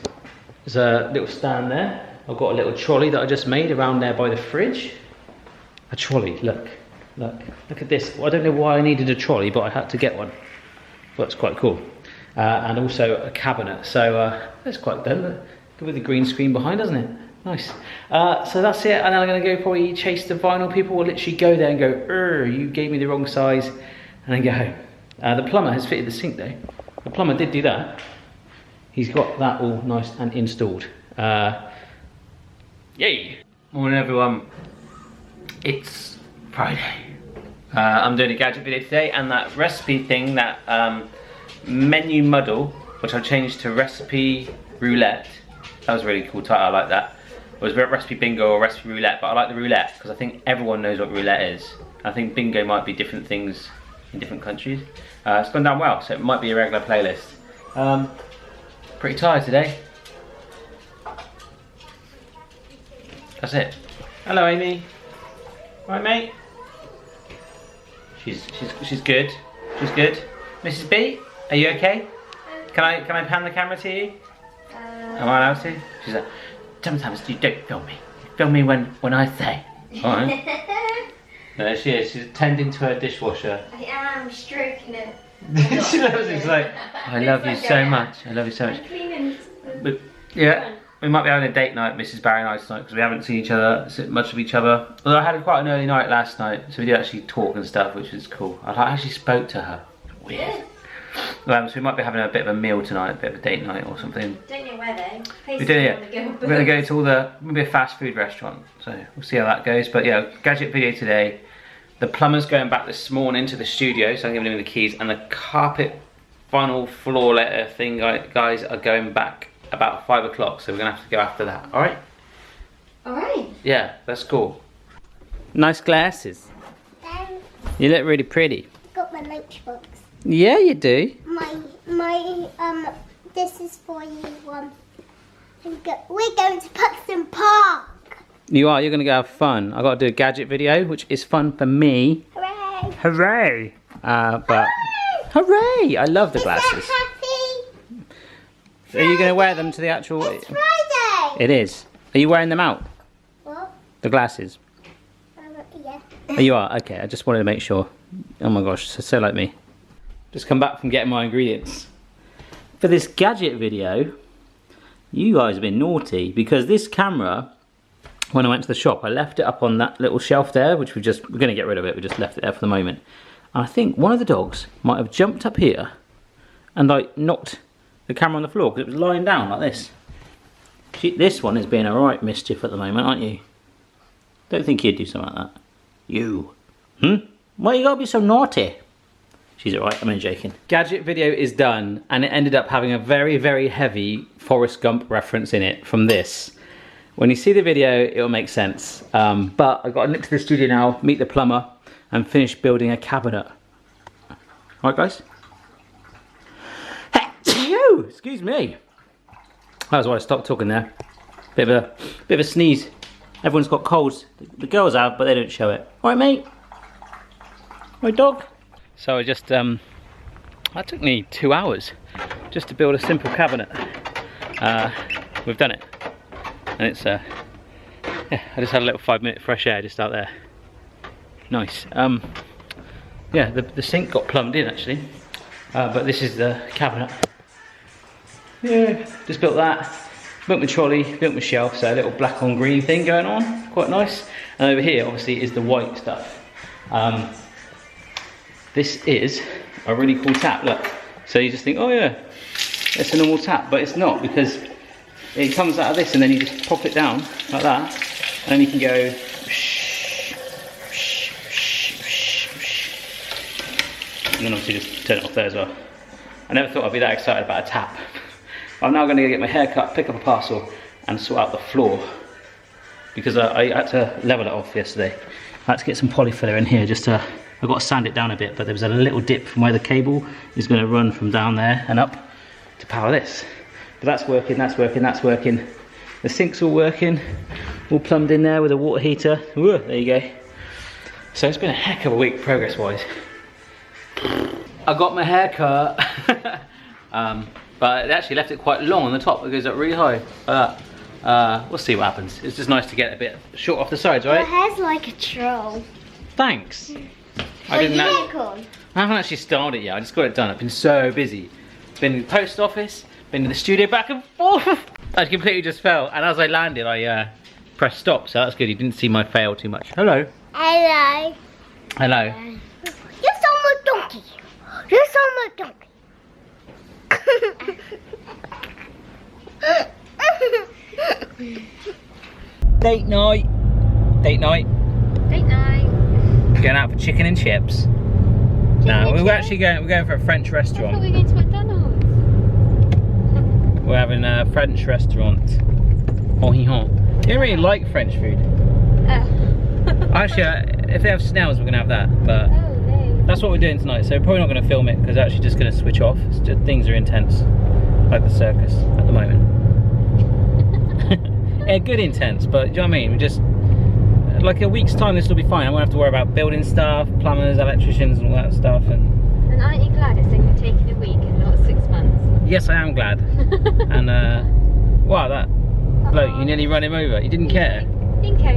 Speaker 1: There's a little stand there. I've got a little trolley that I just made around there by the fridge. A trolley, look at this. Well, I don't know why I needed a trolley, but I had to get one. Well, it's quite cool. And also a cabinet. So that's quite good. Good with the green screen behind, doesn't it? Nice. So that's it. And then I'm going to go probably chase the vinyl people, or literally go there and go, you gave me the wrong size, and then go home. The plumber has fitted the sink though. The plumber did do that. He's got that all nice and installed. Yay! Morning everyone. It's Friday. I'm doing a gadget video today, and that recipe thing, that menu muddle, which I've changed to recipe roulette. That was a really cool title, I like that. It was recipe bingo or recipe roulette, but I like the roulette because I think everyone knows what roulette is. I think bingo might be different things in different countries. It's gone down well, so it might be a regular playlist. Pretty tired today. That's it. Hello, Amy. Right, mate. She's good. She's good. Mrs. B, are you okay? Can I pan the camera to you? Am I allowed to? She's like, sometimes you don't film me. You film me when I say. All right. There she is. She's tending to her dishwasher.
Speaker 2: I am stroking it.
Speaker 1: She loves it. She's like, I love you so much. I love you so much. But, yeah, we might be having a date night, Mrs. Barry and I, tonight, because we haven't seen each other, much of each other. Although I had quite an early night last night, so we did actually talk and stuff, which was cool. I actually spoke to her. Weird. So we might be having a bit of a meal tonight, a bit of a date night or something.
Speaker 2: Don't know where though.
Speaker 1: We do, yeah. We're going to go to maybe a fast food restaurant, so we'll see how that goes. But yeah, gadget video today. The plumber's going back this morning to the studio, so I'm giving him the keys, and the carpet vinyl floor letter thing guys are going back about 5 o'clock, so we're going to have to go after that, alright?
Speaker 2: Alright.
Speaker 1: Yeah, that's cool. Nice glasses. You look really pretty.
Speaker 3: Got my lunchbox.
Speaker 1: Yeah, you do.
Speaker 3: This is for you one. We're going to Puxton Park.
Speaker 1: You are, you're going to go have fun. I've got to do a gadget video, which is fun for me.
Speaker 3: Hooray!
Speaker 1: Hooray! Hooray! I love the glasses.
Speaker 3: Happy
Speaker 1: Are you going to wear them to the actual...
Speaker 3: It's Friday!
Speaker 1: It is. Are you wearing them out?
Speaker 3: What?
Speaker 1: The glasses?
Speaker 3: Yeah.
Speaker 1: Oh, you are? Okay, I just wanted to make sure. Oh my gosh, so like me. Just come back from getting my ingredients. For this gadget video, you guys have been naughty, because this camera, when I went to the shop, I left it up on that little shelf there, which we're going to get rid of it. We just left it there for the moment. And I think one of the dogs might have jumped up here and like knocked the camera on the floor, because it was lying down like this. This one is being a right mischief at the moment, aren't you? Don't think you'd do something like that. You. Why you gotta be so naughty? She's alright, I'm only joking. Gadget video is done, and it ended up having a very, very heavy Forrest Gump reference in it from this. When you see the video, it'll make sense. But I've got to nip to the studio now, meet the plumber, and finish building a cabinet. Alright guys? Excuse me. That was why I stopped talking there. Bit of a sneeze. Everyone's got colds. The girls have, but they don't show it. Alright mate? Alright dog? So I just That took me 2 hours just to build a simple cabinet. We've done it, and it's yeah, I just had a little 5-minute fresh air just out there. Nice. Yeah, the sink got plumbed in actually, but this is the cabinet. Yeah, just built that. Built my trolley, built my shelf, so a little black on green thing going on, quite nice. And over here, obviously, is the white stuff. This is a really cool tap, look. So you just think, oh yeah, it's a normal tap, but it's not, because it comes out of this and then you just pop it down like that, and then you can go and then obviously just turn it off there as well. I never thought I'd be that excited about a tap. I'm now going to go get my hair cut, pick up a parcel and sort out the floor, because I had to level it off yesterday. I had to get some polyfiller in here just to, I've got to sand it down a bit, but there was a little dip from where the cable is going to run from down there and up to power this. But that's working, that's working, that's working. The sink's all working, all plumbed in there with a water heater. Ooh, there you go. So it's been a heck of a week progress wise. I got my hair cut, but it actually left it quite long on the top. It goes up really high. We'll see what happens. It's just nice to get a bit short off the sides, right?
Speaker 3: Your hair's like a troll.
Speaker 1: Thanks. I haven't actually started yet. I just got it done. I've been so busy. Been in the post office, been in the studio back and forth. I completely just fell, and as I landed, I pressed stop. So that's good. You didn't see my fail too much. Hello.
Speaker 3: Hello.
Speaker 1: Hello.
Speaker 3: You saw my donkey. You saw my donkey.
Speaker 1: Date night. Date night.
Speaker 2: Date night.
Speaker 1: Going out for chicken and chips. No, we're actually going for a French
Speaker 2: I thought we
Speaker 1: restaurant.
Speaker 2: were going to McDonald's.
Speaker 1: We're having a French restaurant. Oh, you don't really like French food. Actually, if they have snails, we're gonna have that. But
Speaker 2: no.
Speaker 1: that's what we're doing tonight. So we're probably not gonna film it because we're actually just gonna switch off. It's just, things are intense, like the circus at the moment. Yeah, good intense, but do you know what I mean? We just, like a week's time, this will be fine. I won't have to worry about building stuff, plumbers, electricians, and all that stuff.
Speaker 2: And aren't you glad it's only taken a week and not 6 months?
Speaker 1: Yes, I am glad. And wow, that bloke, you nearly run him over. He didn't care.
Speaker 2: Didn't care.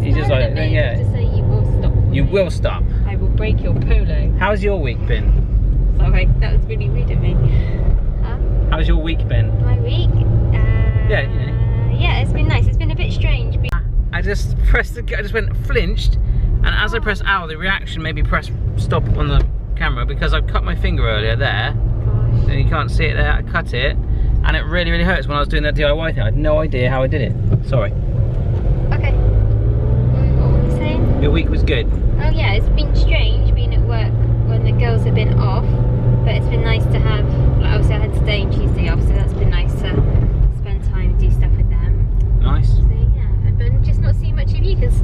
Speaker 2: He's just
Speaker 1: like, yeah.
Speaker 2: To say you will stop.
Speaker 1: You will stop.
Speaker 2: I will break your polo.
Speaker 1: How's your week been?
Speaker 2: Sorry, that was really rude of me.
Speaker 1: How's your week been?
Speaker 2: My week?
Speaker 1: Yeah, you know.
Speaker 2: Yeah, it's been nice. It's been a bit strange.
Speaker 1: I just pressed the, I just went flinched, and as I pressed out, the reaction made me press stop on the camera because I cut my finger earlier there.
Speaker 2: Gosh.
Speaker 1: And you can't see it there. I cut it, and it really, really hurts when I was doing that DIY thing. I had no idea how I did it. Sorry.
Speaker 2: Okay. What were we saying?
Speaker 1: Your week was good.
Speaker 2: Oh yeah, it's been strange being at work when the girls have been off, but it's been nice to have, like obviously I had today and Tuesday off, so that's been nice to spend time and do stuff with them.
Speaker 1: Nice.
Speaker 2: So yeah, but just not seeing much of you because,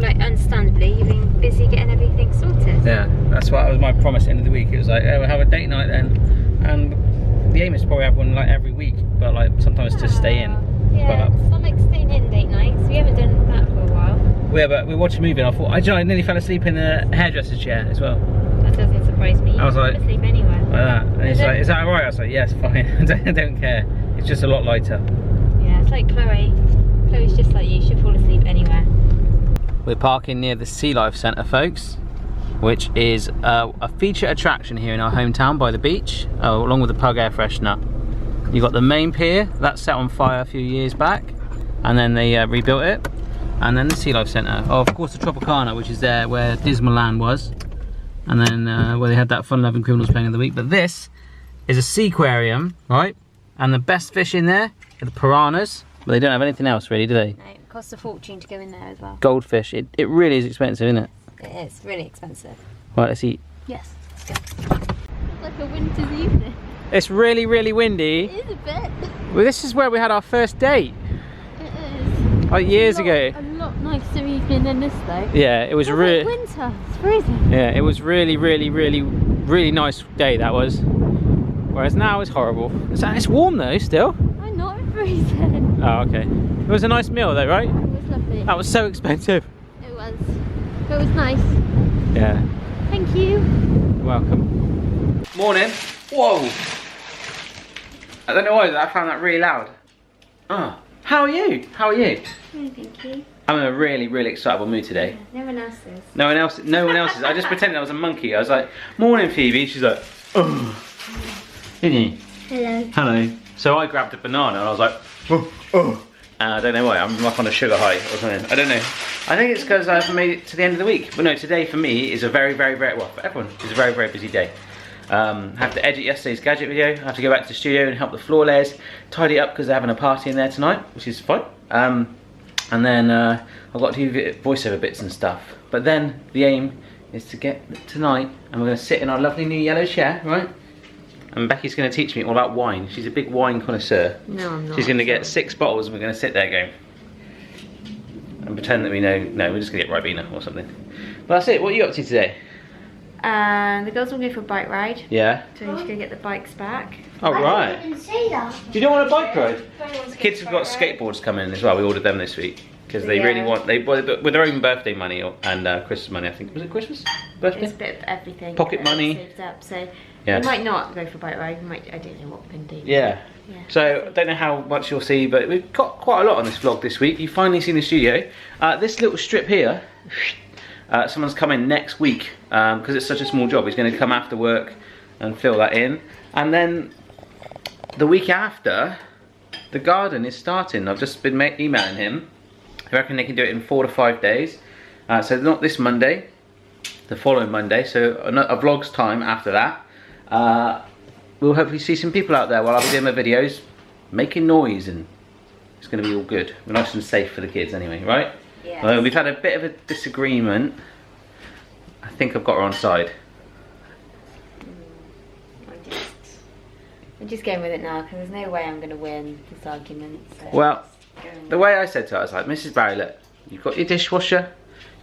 Speaker 2: like, understandably, you've been busy getting everything sorted.
Speaker 1: Yeah, that's what was my promise at the end of the week. It was like, oh, we'll have a date night then, and the aim is to probably have one like every week, but like sometimes to stay in.
Speaker 2: Yeah,
Speaker 1: But,
Speaker 2: it's not like staying in date nights. We haven't done that for a while.
Speaker 1: yeah, but we watched a movie and I thought, I nearly fell asleep in the hairdresser's chair as well.
Speaker 2: That doesn't surprise me. You
Speaker 1: I was like-
Speaker 2: fall asleep anywhere.
Speaker 1: Like that. And he's like, is that alright? I was like, yes, fine. I don't care. It's just a lot lighter.
Speaker 2: Yeah, it's like Chloe. Chloe's just like you. She'll fall asleep anywhere.
Speaker 1: We're parking near the Sea Life Centre, folks, which is a feature attraction here in our hometown by the beach, along with the Pug Air Freshener. You've got the main pier, that set on fire a few years back, and then they rebuilt it, and then the Sea Life Centre. Oh, of course the Tropicana, which is there where Dismaland was, and then where they had that Fun Loving Criminals playing of the week. But this is a seaquarium, right? And the best fish in there are the piranhas, but they don't have anything else really, do they?
Speaker 2: No, it costs a fortune to go in there as well.
Speaker 1: Goldfish, it really is expensive, isn't it?
Speaker 2: It is really expensive.
Speaker 1: Right, let's eat.
Speaker 2: Yes. Like a winter's evening.
Speaker 1: It's really, really windy.
Speaker 2: It is a bit.
Speaker 1: Well, this is where we had our first date,
Speaker 2: It is.
Speaker 1: like years ago.
Speaker 2: A lot nicer evening than this though.
Speaker 1: Yeah, it was
Speaker 2: It's
Speaker 1: really.
Speaker 2: winter. It's freezing.
Speaker 1: Yeah, it was really, really, really, really nice day that was. Whereas now it's horrible. It's warm though still.
Speaker 2: I'm not freezing.
Speaker 1: Oh, okay. It was a nice meal though, right?
Speaker 2: It was lovely.
Speaker 1: That was so expensive.
Speaker 2: It was. But it was nice.
Speaker 1: Yeah.
Speaker 2: Thank you.
Speaker 1: You're welcome. Morning. Whoa. I don't know why, I found that really loud. Oh. How are you? How are you?
Speaker 2: Oh, thank you.
Speaker 1: I'm in a really, really excitable mood today.
Speaker 2: No one else is.
Speaker 1: No one else is. I just pretended I was a monkey. I was like, morning Phoebe. She's like, oh. Didn't you?
Speaker 3: Hello.
Speaker 1: Hello. So I grabbed a banana and I was like, oh, oh. And I don't know why, I'm like on a sugar high or something. I don't know. I think it's because I've made it to the end of the week. But no, today for me is a very, very, very, well, for everyone, it's a very, very busy day. Have to edit yesterday's gadget video. I have to go back to the studio and help the floor layers tidy up because they're having a party in there tonight, which is fun. And then I've got to do voiceover bits and stuff. But then the aim is to get tonight, and we're going to sit in our lovely new yellow chair, right? And Becky's going to teach me all about wine. She's a big wine connoisseur.
Speaker 2: No, I'm not.
Speaker 1: She's going to get 6 bottles and we're going to sit there going and pretend that we know. No, we're just going to get Ribena or something. Well, that's it. What are you up to today?
Speaker 2: The girls will go for a bike ride.
Speaker 1: Yeah.
Speaker 2: So we're just going to get the bikes back.
Speaker 1: Oh, right.
Speaker 3: I didn't say that.
Speaker 1: You don't want a bike ride? The kids have got skateboards coming in as well. We ordered them this week because they really want, with their own birthday money and Christmas money, I think. Was it Christmas? Birthday?
Speaker 2: It's a bit of everything.
Speaker 1: Pocket money.
Speaker 2: Saved up, so
Speaker 1: yeah.
Speaker 2: we might not go for a bike ride. We might, I don't know what we're going to do.
Speaker 1: Yeah.
Speaker 2: Yeah.
Speaker 1: So I don't know how much you'll see, but we've got quite a lot on this vlog this week. You've finally seen the studio. This little strip here, someone's coming next week because it's such a small job. He's going to come after work and fill that in. And then the week after, the garden is starting. I've just been emailing him. I reckon they can do it in 4 to 5 days. So not this Monday, the following Monday. So a vlog's time after that. We'll hopefully see some people out there while I'll be doing my videos, making noise, and it's going to be all good. We're nice and safe for the kids anyway, right?
Speaker 2: Yeah.
Speaker 1: We've had a bit of a disagreement. I think I've got her on side.
Speaker 2: I'm just going with it now because there's no way I'm going to win this argument. So
Speaker 1: Well, the way I said to her, I was like, Mrs. Barry, look, you've got your dishwasher,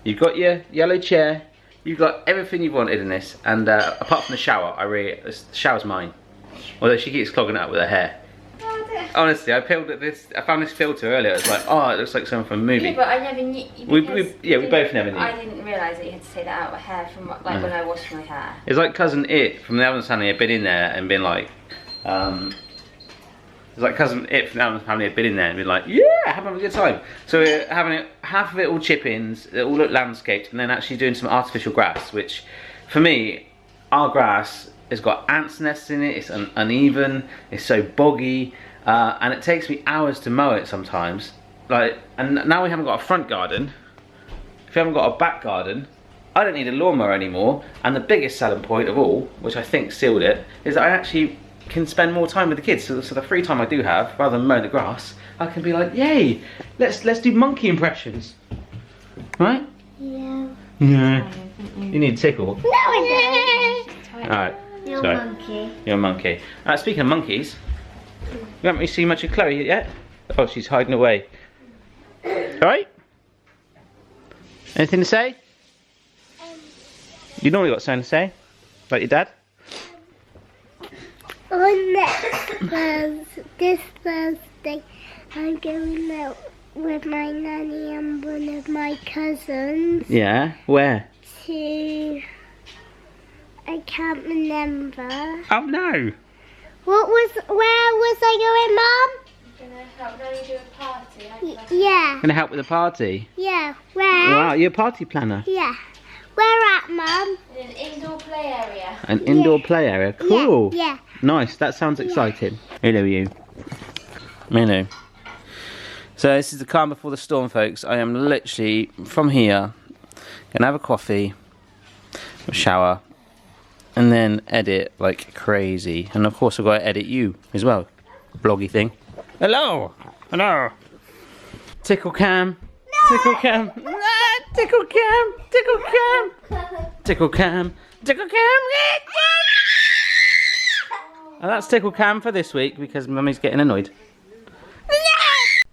Speaker 1: you've got your yellow chair, you've got everything you've wanted in this, and apart from the shower, the shower's mine. Although she keeps clogging it up with her hair. Honestly, I found this filter earlier. It's like, oh, it looks like something from a movie.
Speaker 2: Yeah, but I never knew.
Speaker 1: We both never knew.
Speaker 2: I didn't realise that you had to take that out of my hair from like when I washed my hair.
Speaker 1: It's like Cousin It from the Adams Family had been in there and been like, it's like Cousin It from the Adams Family had been in there and been like, yeah, having a good time. So we're having it, half of it all chip-ins, it all look landscaped, and then actually doing some artificial grass, which for me, our grass has got ants' nests in it, it's uneven, it's so boggy, and it takes me hours to mow it sometimes. Like, and now we haven't got a front garden, if we haven't got a back garden, I don't need a lawnmower anymore. And the biggest selling point of all, which I think sealed it, is that I actually can spend more time with the kids. So the free time I do have, rather than mowing the grass, I can be like, yay, let's do monkey impressions, right?
Speaker 3: Yeah.
Speaker 1: Yeah. You need a tickle.
Speaker 3: No, I don't.
Speaker 1: Alright.
Speaker 3: You're
Speaker 1: Sorry.
Speaker 3: a monkey.
Speaker 1: You're a monkey. Speaking of monkeys, you haven't really seen much of Chloe yet? Oh, she's hiding away. Alright? Anything to say? You normally got something to say? About your dad?
Speaker 3: On this Thursday, I'm going out with my nanny and one of my cousins
Speaker 1: Yeah. Where?
Speaker 3: to... I can't remember.
Speaker 1: Oh no!
Speaker 3: Where was I
Speaker 2: You're gonna help Nanny do a party.
Speaker 3: going, Mum? Yeah.
Speaker 1: Gonna help with the party?
Speaker 3: Yeah. Where?
Speaker 1: Wow, you're a party planner.
Speaker 3: Yeah. Where at, Mum?
Speaker 2: In an indoor play area.
Speaker 1: An indoor play area. Cool.
Speaker 3: Yeah.
Speaker 1: Nice, that sounds exciting. Hello you. Hello. So this is the calm before the storm, folks. I am literally, from here, gonna have a coffee, a shower, and then edit like crazy. And of course I've got to edit you as well. Vloggy thing. Hello! Hello! Tickle cam. No. Tickle cam. Ah, tickle cam. Tickle cam. Tickle cam. Tickle cam. And that's tickle cam for this week because Mummy's getting annoyed.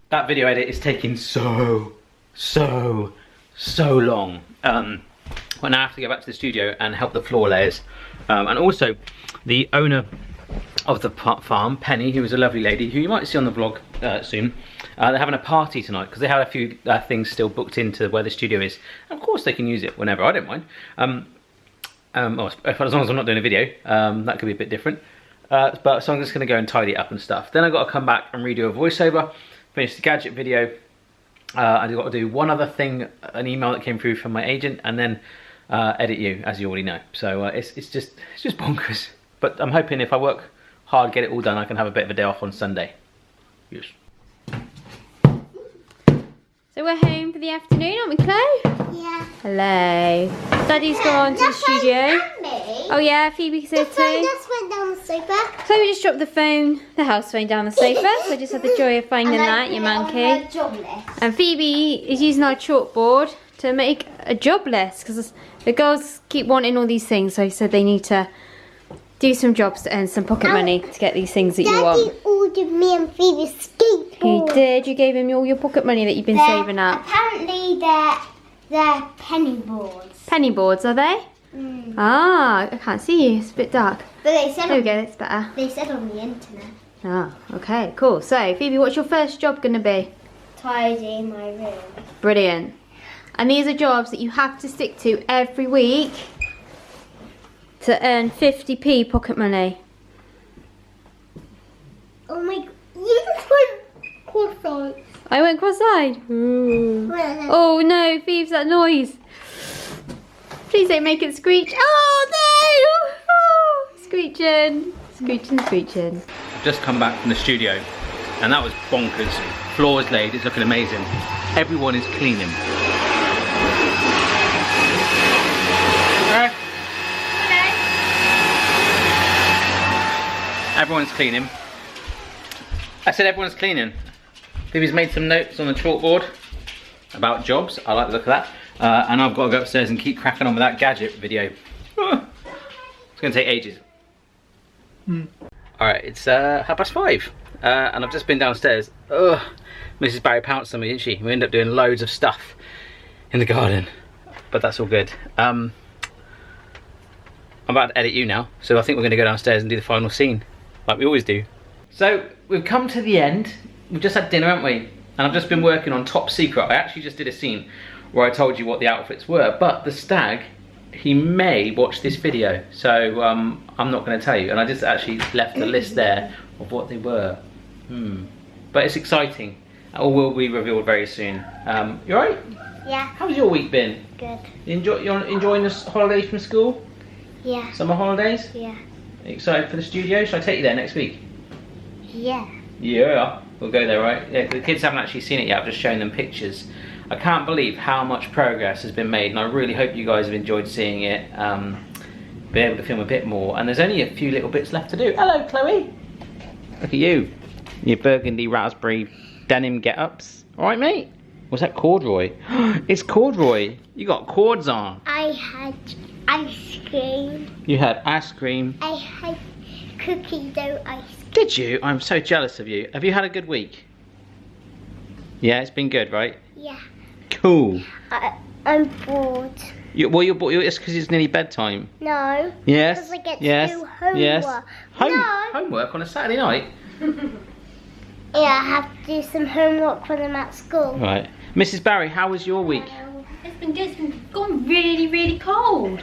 Speaker 1: That video edit is taking so long. Well, now I have to go back to the studio and help the floor layers. And also, the owner of the farm, Penny, who is a lovely lady, who you might see on the vlog soon, they're having a party tonight because they have a few things still booked into where the studio is. And of course they can use it whenever, I don't mind. Or as long as I'm not doing a video, that could be a bit different. So I'm just going to go and tidy it up and stuff. Then I've got to come back and redo a voiceover, finish the gadget video. I've got to do one other thing, an email that came through from my agent, and then edit you, as you already know. So it's just bonkers. But I'm hoping if I work hard, get it all done, I can have a bit of a day off on Sunday. Yes.
Speaker 2: So we're home for the afternoon, aren't we, Chloe?
Speaker 3: Yeah.
Speaker 2: Hello. Daddy's gone to the studio. Oh yeah, Phoebe's here
Speaker 3: The phone
Speaker 2: too.
Speaker 3: just went down the sofa.
Speaker 2: Chloe just dropped the house phone down the sofa, so I just had the joy of finding that, your monkey. And Phoebe is using our chalkboard to make a job list, because the girls keep wanting all these things, so he said they need to do some jobs to earn some pocket money to get these things that you want.
Speaker 3: Daddy ordered me and Phoebe skateboards.
Speaker 2: He did, you gave him all your pocket money that you've been saving up.
Speaker 3: Apparently they're penny boards.
Speaker 2: Penny boards, are they?
Speaker 3: Mm.
Speaker 2: Ah, I can't see you, it's a bit dark.
Speaker 3: But they said
Speaker 2: There we go, that's better.
Speaker 3: They said on the internet.
Speaker 2: Ah, okay, cool. So, Phoebe, what's your first job going to be?
Speaker 3: Tidy my room.
Speaker 2: Brilliant. And these are jobs that you have to stick to every week to earn 50p pocket money.
Speaker 3: Oh my god, you just went cross-eyed.
Speaker 2: I went cross-eyed. Ooh. Oh no, Phoebe's that noise. Please don't make it screech. Oh no! Oh, screeching. Screeching, screeching.
Speaker 1: I've just come back from the studio, and that was bonkers. Floors laid, it's looking amazing. Everyone is cleaning. Everyone's cleaning. I said everyone's cleaning. Phoebe's made some notes on the chalkboard about jobs. I like the look of that. And I've got to go upstairs and keep cracking on with that gadget video. It's going to take ages. Alright, it's 5:30. And I've just been downstairs. Ugh, Mrs. Barry pounced on me, didn't she? We ended up doing loads of stuff in the garden. But that's all good. I'm about to edit you now. So I think we're going to go downstairs and do the final scene. Like we always do. So we've come to the end. We've just had dinner, haven't we? And I've just been working on Top Secret. I actually just did a scene where I told you what the outfits were, but the stag, he may watch this video, so I'm not going to tell you. And I just actually left a list there of what they were. But it's exciting. All will be revealed very soon. You alright?
Speaker 3: Yeah.
Speaker 1: How's your week been?
Speaker 3: Good.
Speaker 1: You're enjoying this holidays from school?
Speaker 3: Yeah.
Speaker 1: Summer holidays?
Speaker 3: Yeah.
Speaker 1: Are you excited for the studio? Should I take you there next week?
Speaker 3: Yeah.
Speaker 1: Yeah, we'll go there, right? Yeah, the kids haven't actually seen it yet. I've just shown them pictures. I can't believe how much progress has been made, and I really hope you guys have enjoyed seeing it. Be able to film a bit more, and there's only a few little bits left to do. Hello, Chloe. Look at you, your burgundy raspberry denim get-ups. All right, mate. Was that corduroy? It's corduroy. You got cords on.
Speaker 3: I had ice cream.
Speaker 1: You had ice cream.
Speaker 3: I had cookie dough ice cream.
Speaker 1: Did you? I'm so jealous of you. Have you had a good week? Yeah, it's been good, right?
Speaker 3: Yeah.
Speaker 1: Cool.
Speaker 3: I'm bored.
Speaker 1: You're bored. It's because it's nearly bedtime.
Speaker 3: No.
Speaker 1: Yes.
Speaker 3: Because I get
Speaker 1: yes.
Speaker 3: to do homework.
Speaker 1: Yes.
Speaker 3: No.
Speaker 1: Homework on a Saturday night.
Speaker 3: Yeah, I have to do some homework when I'm at school.
Speaker 1: Right. Mrs. Barry, how was your week?
Speaker 2: It's been good. It's been gone really, really cold.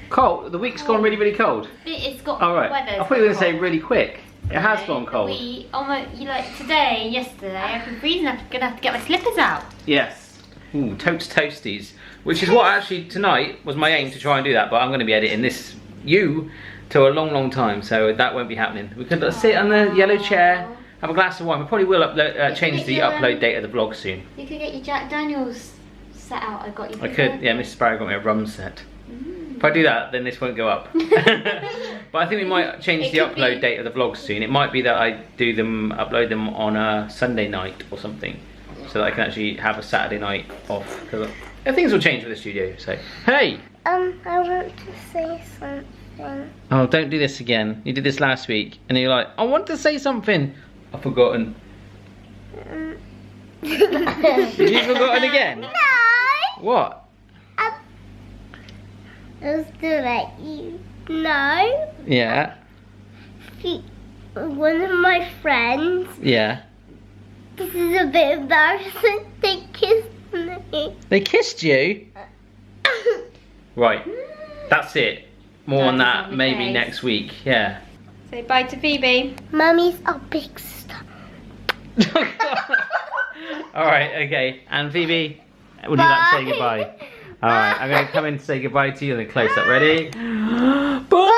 Speaker 1: Cold? The week's gone really, really cold?
Speaker 2: It's got
Speaker 1: All right.
Speaker 2: weather.
Speaker 1: I thought you were going to say really quick. It has gone cold.
Speaker 2: Like today and yesterday, I've been freezing. I'm gonna have to get my slippers out.
Speaker 1: Yes. Ooh, totes toasties. Which is what actually tonight was my aim to try and do that, but I'm going to be editing this to a long, long time, so that won't be happening. We could sit on the yellow chair, have a glass of wine. We probably will change the upload date of the vlog soon.
Speaker 2: You could get your Jack Daniels set out. I got you.
Speaker 1: I could, yeah. Mrs. Barry got me a rum set. If I do that, then this won't go up. But I think we might change the upload date of the vlogs soon. It might be that I upload them on a Sunday night or something, so that I can actually have a Saturday night off. Because things will change with the studio. So, hey.
Speaker 3: I want to say something.
Speaker 1: Oh, don't do this again. You did this last week, and you're like, I want to say something. I've forgotten. Have you forgotten again?
Speaker 3: No.
Speaker 1: What?
Speaker 3: Just to let you know,
Speaker 1: Yeah.
Speaker 3: one of my friends,
Speaker 1: Yeah.
Speaker 3: this is a bit embarrassing, they kissed me.
Speaker 1: They kissed you? Right. That's it. more on
Speaker 2: Daddy's
Speaker 1: that
Speaker 2: the
Speaker 1: maybe
Speaker 2: case.
Speaker 1: next week. Yeah.
Speaker 2: Say bye to Phoebe.
Speaker 3: Mummy's a big star.
Speaker 1: All right, okay. And Phoebe, would you like to say goodbye? All right, I'm going to come in to say goodbye to you and then close up. Ready? Bye!